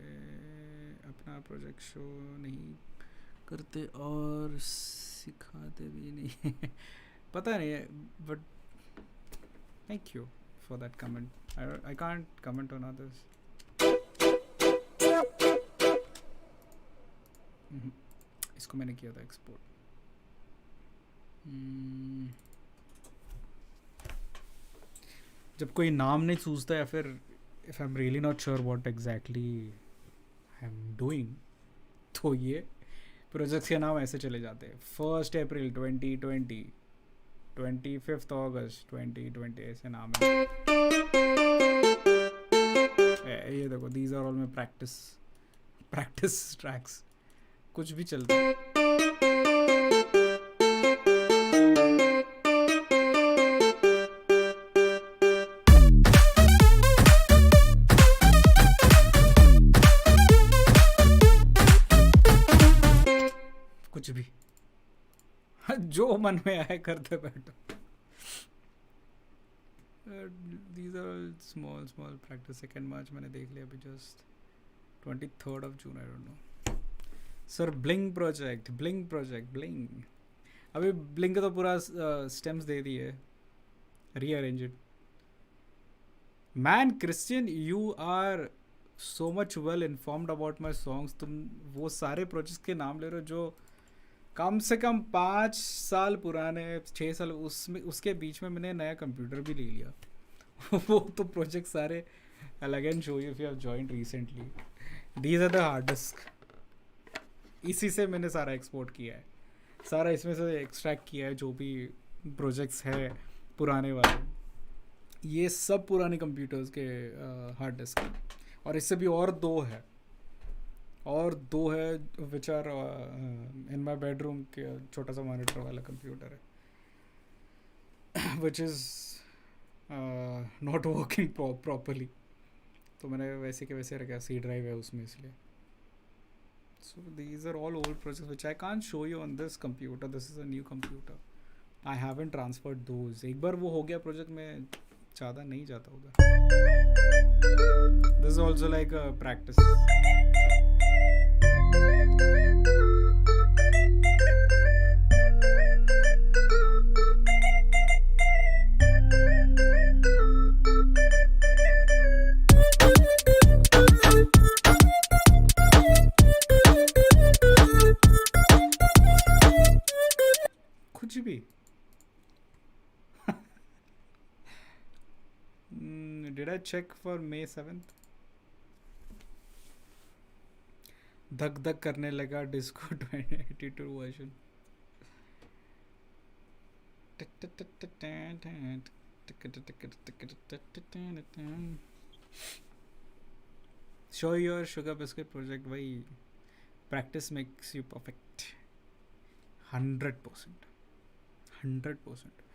अपना प्रोजेक्ट शो नहीं करते और सिखाते भी नहीं. पता नहीं है, but thank you for that comment. I can't comment on others. इसको मैंने किया था एक्सपोर्ट. जब कोई नाम नहीं सूझता या फिर if I am really not sure what exactly I am doing, तो ये प्रोजेक्ट्स के नाम ऐसे चले जाते हैं. 1 अप्रैल 2020, 25 अगस्त 2020, ऐसे नाम है. ये देखो, these are all my practice tracks. कुछ भी चलता है. कुछ भी जो मन में आए करते बैठो. These are all small practice. 2 मार्च मैंने देख लिया अभी. Just 23rd of June, I don't know. Sir bling project. अभी ब्लिंग का तो पूरा स्टेम्स दे दिए. Rearrange it. Man Christian, you are so much well informed about my songs. तुम वो सारे प्रोजेक्ट्स के नाम ले रहे हो जो कम से कम 5 साल पुराने, 6 साल. उसके बीच में मैंने नया कंप्यूटर भी ले लिया. वो तो प्रोजेक्ट सारे अलग and show you if you have joined recently. These are the hard disk. इसी से मैंने सारा एक्सपोर्ट किया है. सारा इसमें से एक्सट्रैक्ट किया है जो भी प्रोजेक्ट्स है पुराने वाले. ये सब पुराने कंप्यूटर्स के हार्ड डिस्क हैं, और इससे भी और दो है which are in my bedroom के छोटा सा मॉनिटर वाला कंप्यूटर है which is not working properly, तो मैंने वैसे के वैसे रखा, सी ड्राइव है उसमें इसलिए. So these are all old projects which I can't show you on this computer. This is a new computer. I haven't transferred those. एक बार वो हो गया प्रोजेक्ट में ज़्यादा नहीं जाता उधर. This is also like a practice. कुछ भी. Did I check for May 7th? धक धक करने लगा disco 2082 version. Show your sugar biscuit project. भाई practice makes you perfect. 100%. 100%.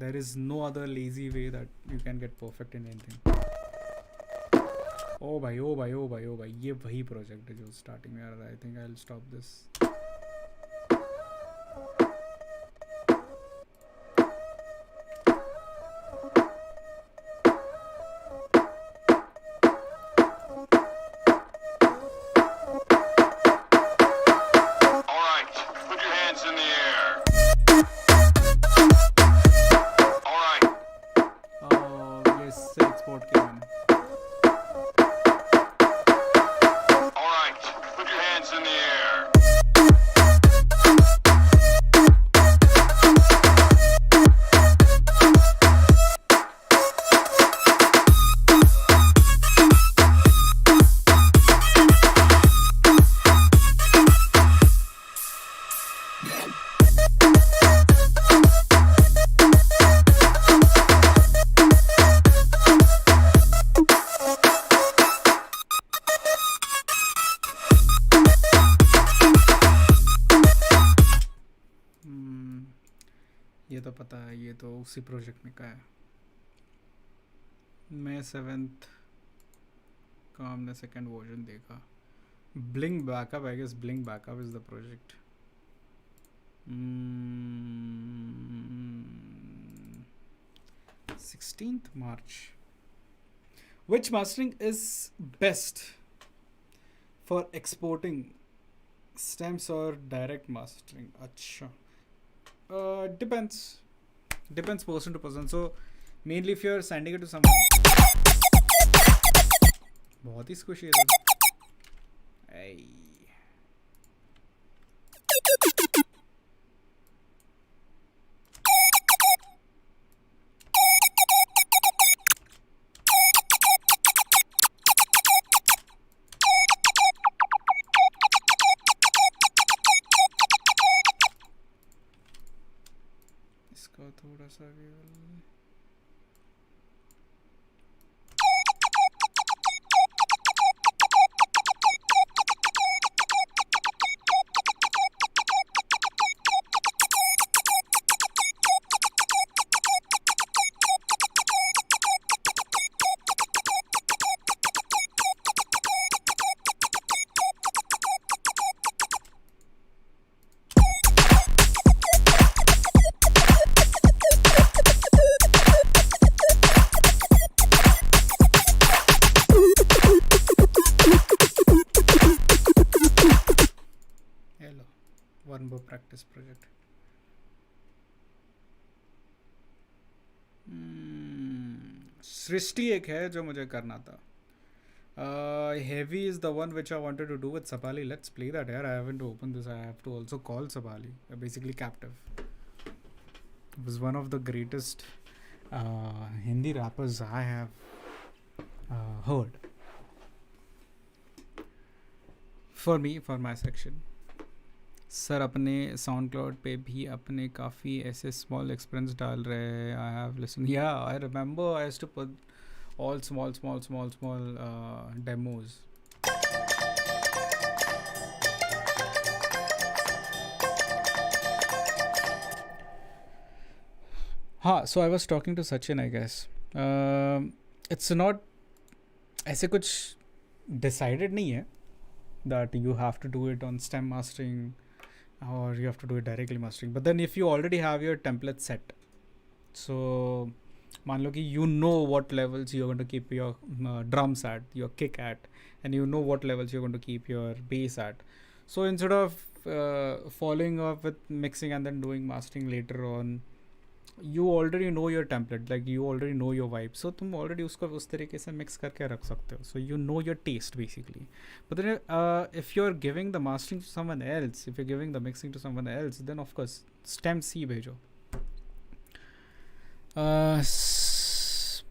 There is no other lazy way that you can get perfect in anything. ओ भाई ये वही प्रोजेक्ट है जो स्टार्टिंग में आ रहा था. I think I will stop this. ये तो पता है, ये तो उसी प्रोजेक्ट में का है. May 7th का हमने सेकेंड वर्जन देखा. Bling backup, I guess bling backup is the project. 16th March. Which mastering is best for exporting stems or direct mastering? अच्छा. Depends person to person. So mainly if you're sending it to someone. बहुत ही squishy है. Hey. इसका थोड़ा सा practice project. सृष्टि एक है जो मुझे करना था. Heavy is the one which I wanted to do with Sapali. Let's play that here. I haven't opened this. I have to also call Sapali. Basically captive. It was one of the greatest Hindi rappers I have heard. For me, for my section. Sir अपने sound cloud पे भी अपने काफ़ी ऐसे small experience डाल रहे हैं. आई have listen, या I remember I have to put all small demos. So I was talking to Sachin, I guess. It's not ऐसे कुछ decided नहीं है that you have to do it on stem mastering or you have to do it directly mastering. But then if you already have your template set, so मान लो कि you know what levels you're going to keep your drums at, your kick at, and you know what levels you're going to keep your bass at. So instead of following up with mixing and then doing mastering later on, you already know your template, like you already know your vibe. So तुम already उसको उस तरीके से mix करके रख सकते हो. So you know your taste basically. But then if you're giving the mastering to someone else, if you're giving the mixing to someone else, then of course stem C भेजो.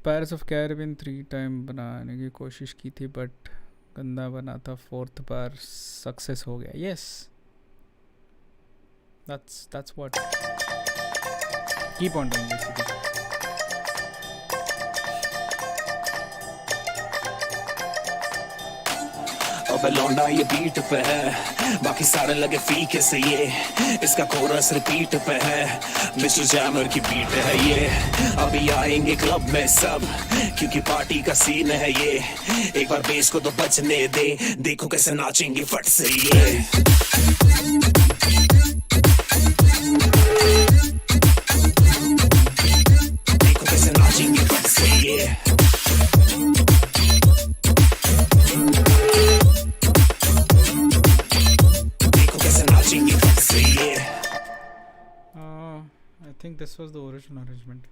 Pirates of Caribbean 3 time बनाने की कोशिश की थी but गंदा बना था. 4th बार success हो गया. Yes, that's what. Keep on doing basically. अब लौंडा ये बीट पे है, बाकी सारे लगे फीके से. ये इसका कोरस रिपीट पे है, मिस्टर जैमर की बीट है ये. अभी आएंगे क्लब में सब, क्योंकि पार्टी का सीन है ये. एक बार बेस को तो बचने दे, देखो कैसे नाचेंगे फट से ये. देखो कैसे नाचेंगे फट से ये. I think this was the original arrangement.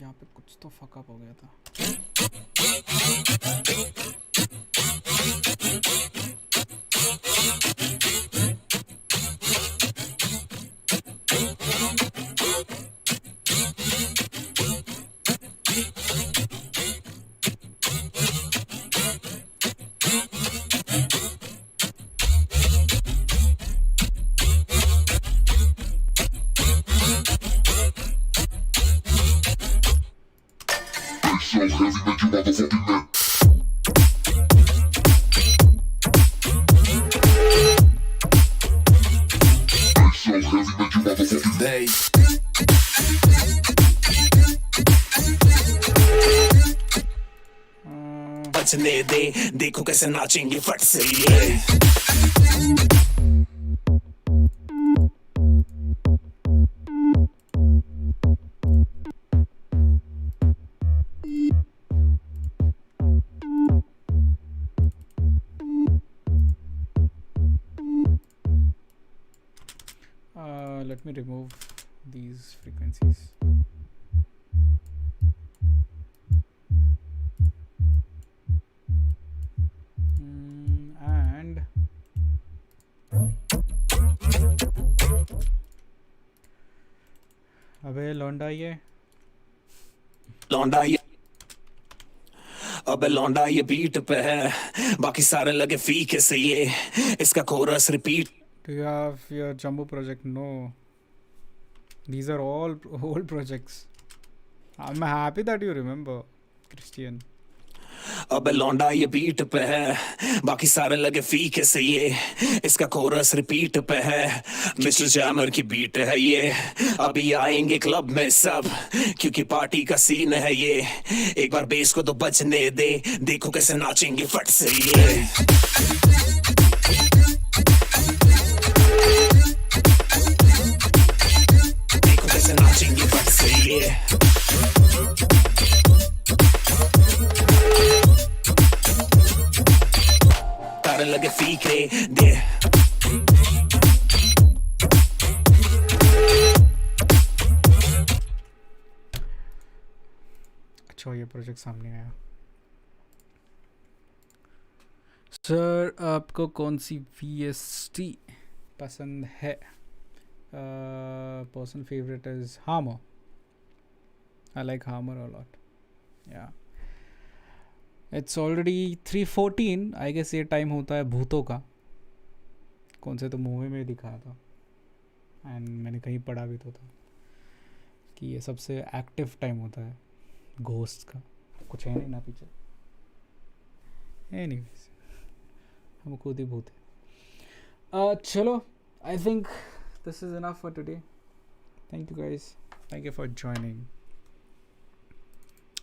यहाँ पे कुछ तो फकअप हो गया था. बचने दे, देखो कैसे नाचेंगे फट से ये. Let me remove these frequencies. And अबे लौंडा ये लौंडा ये अबे लौंडा ये बीट पे है, बाकी सारे लगे फीके से ये. इसका chorus repeat. Do you have your Jumbo project? No. These are all old projects. I'm happy that you remember, Christian. अबे लौंडा ये बीट पे है, बाकी सारे लगे फीके से ये. इसका कोरस रिपीट पे है, मिस्टर जैमर की बीट है ये. अभी आएंगे क्लब में सब, क्योंकि पार्टी का सीन है ये. एक बार बेस को तो बचने दे, देखो कैसे नाचेंगे फट से ये. देखो कैसे नाचेंगे बट सही है तारे लगे फीके दे अच्छा ये प्रोजेक्ट सामने आया। सर आपको कौन सी VST पसंद है? Personal favourite is hammer. I like hammer a lot. या इट्स ऑलरेडी 3:14। आई गेस ये टाइम होता है भूतों का। कौन से तो मूवी में दिखाया था एंड मैंने कहीं पढ़ा भी तो था कि ये सबसे एक्टिव टाइम होता है घोस्ट का। कुछ है नहीं ना पीछे। एनीवेज हम खुद ही भूत हैं। चलो I think this is enough for today. Thank you guys. Thank you for joining.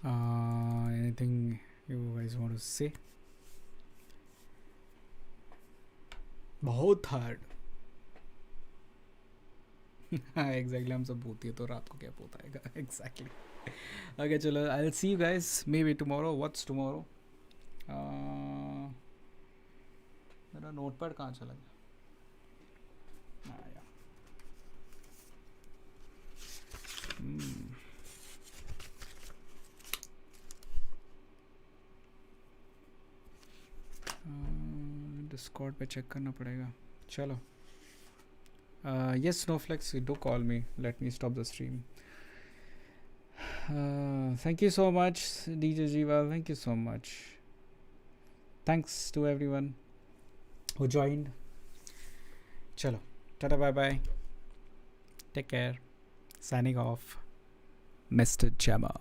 Anything you guys want to say? बहुत हार्ड। एग्जैक्टली हम सब भूत ही है तो रात को क्या भूत आएगा। एग्जैक्टली। ओके चलो आई will C you guys may be tomorrow. What's tomorrow? मेरा नोटपैड कहाँ चला गया? डिस्कॉर्ड पे चेक करना पड़ेगा। चलो yes Snowflakes, do call me, let me stop the stream. Thank you so much DJ Jiva, thank you so much. Thanks to everyone who joined. Chalo tata bye bye, take care, signing off, Mr. Jammer.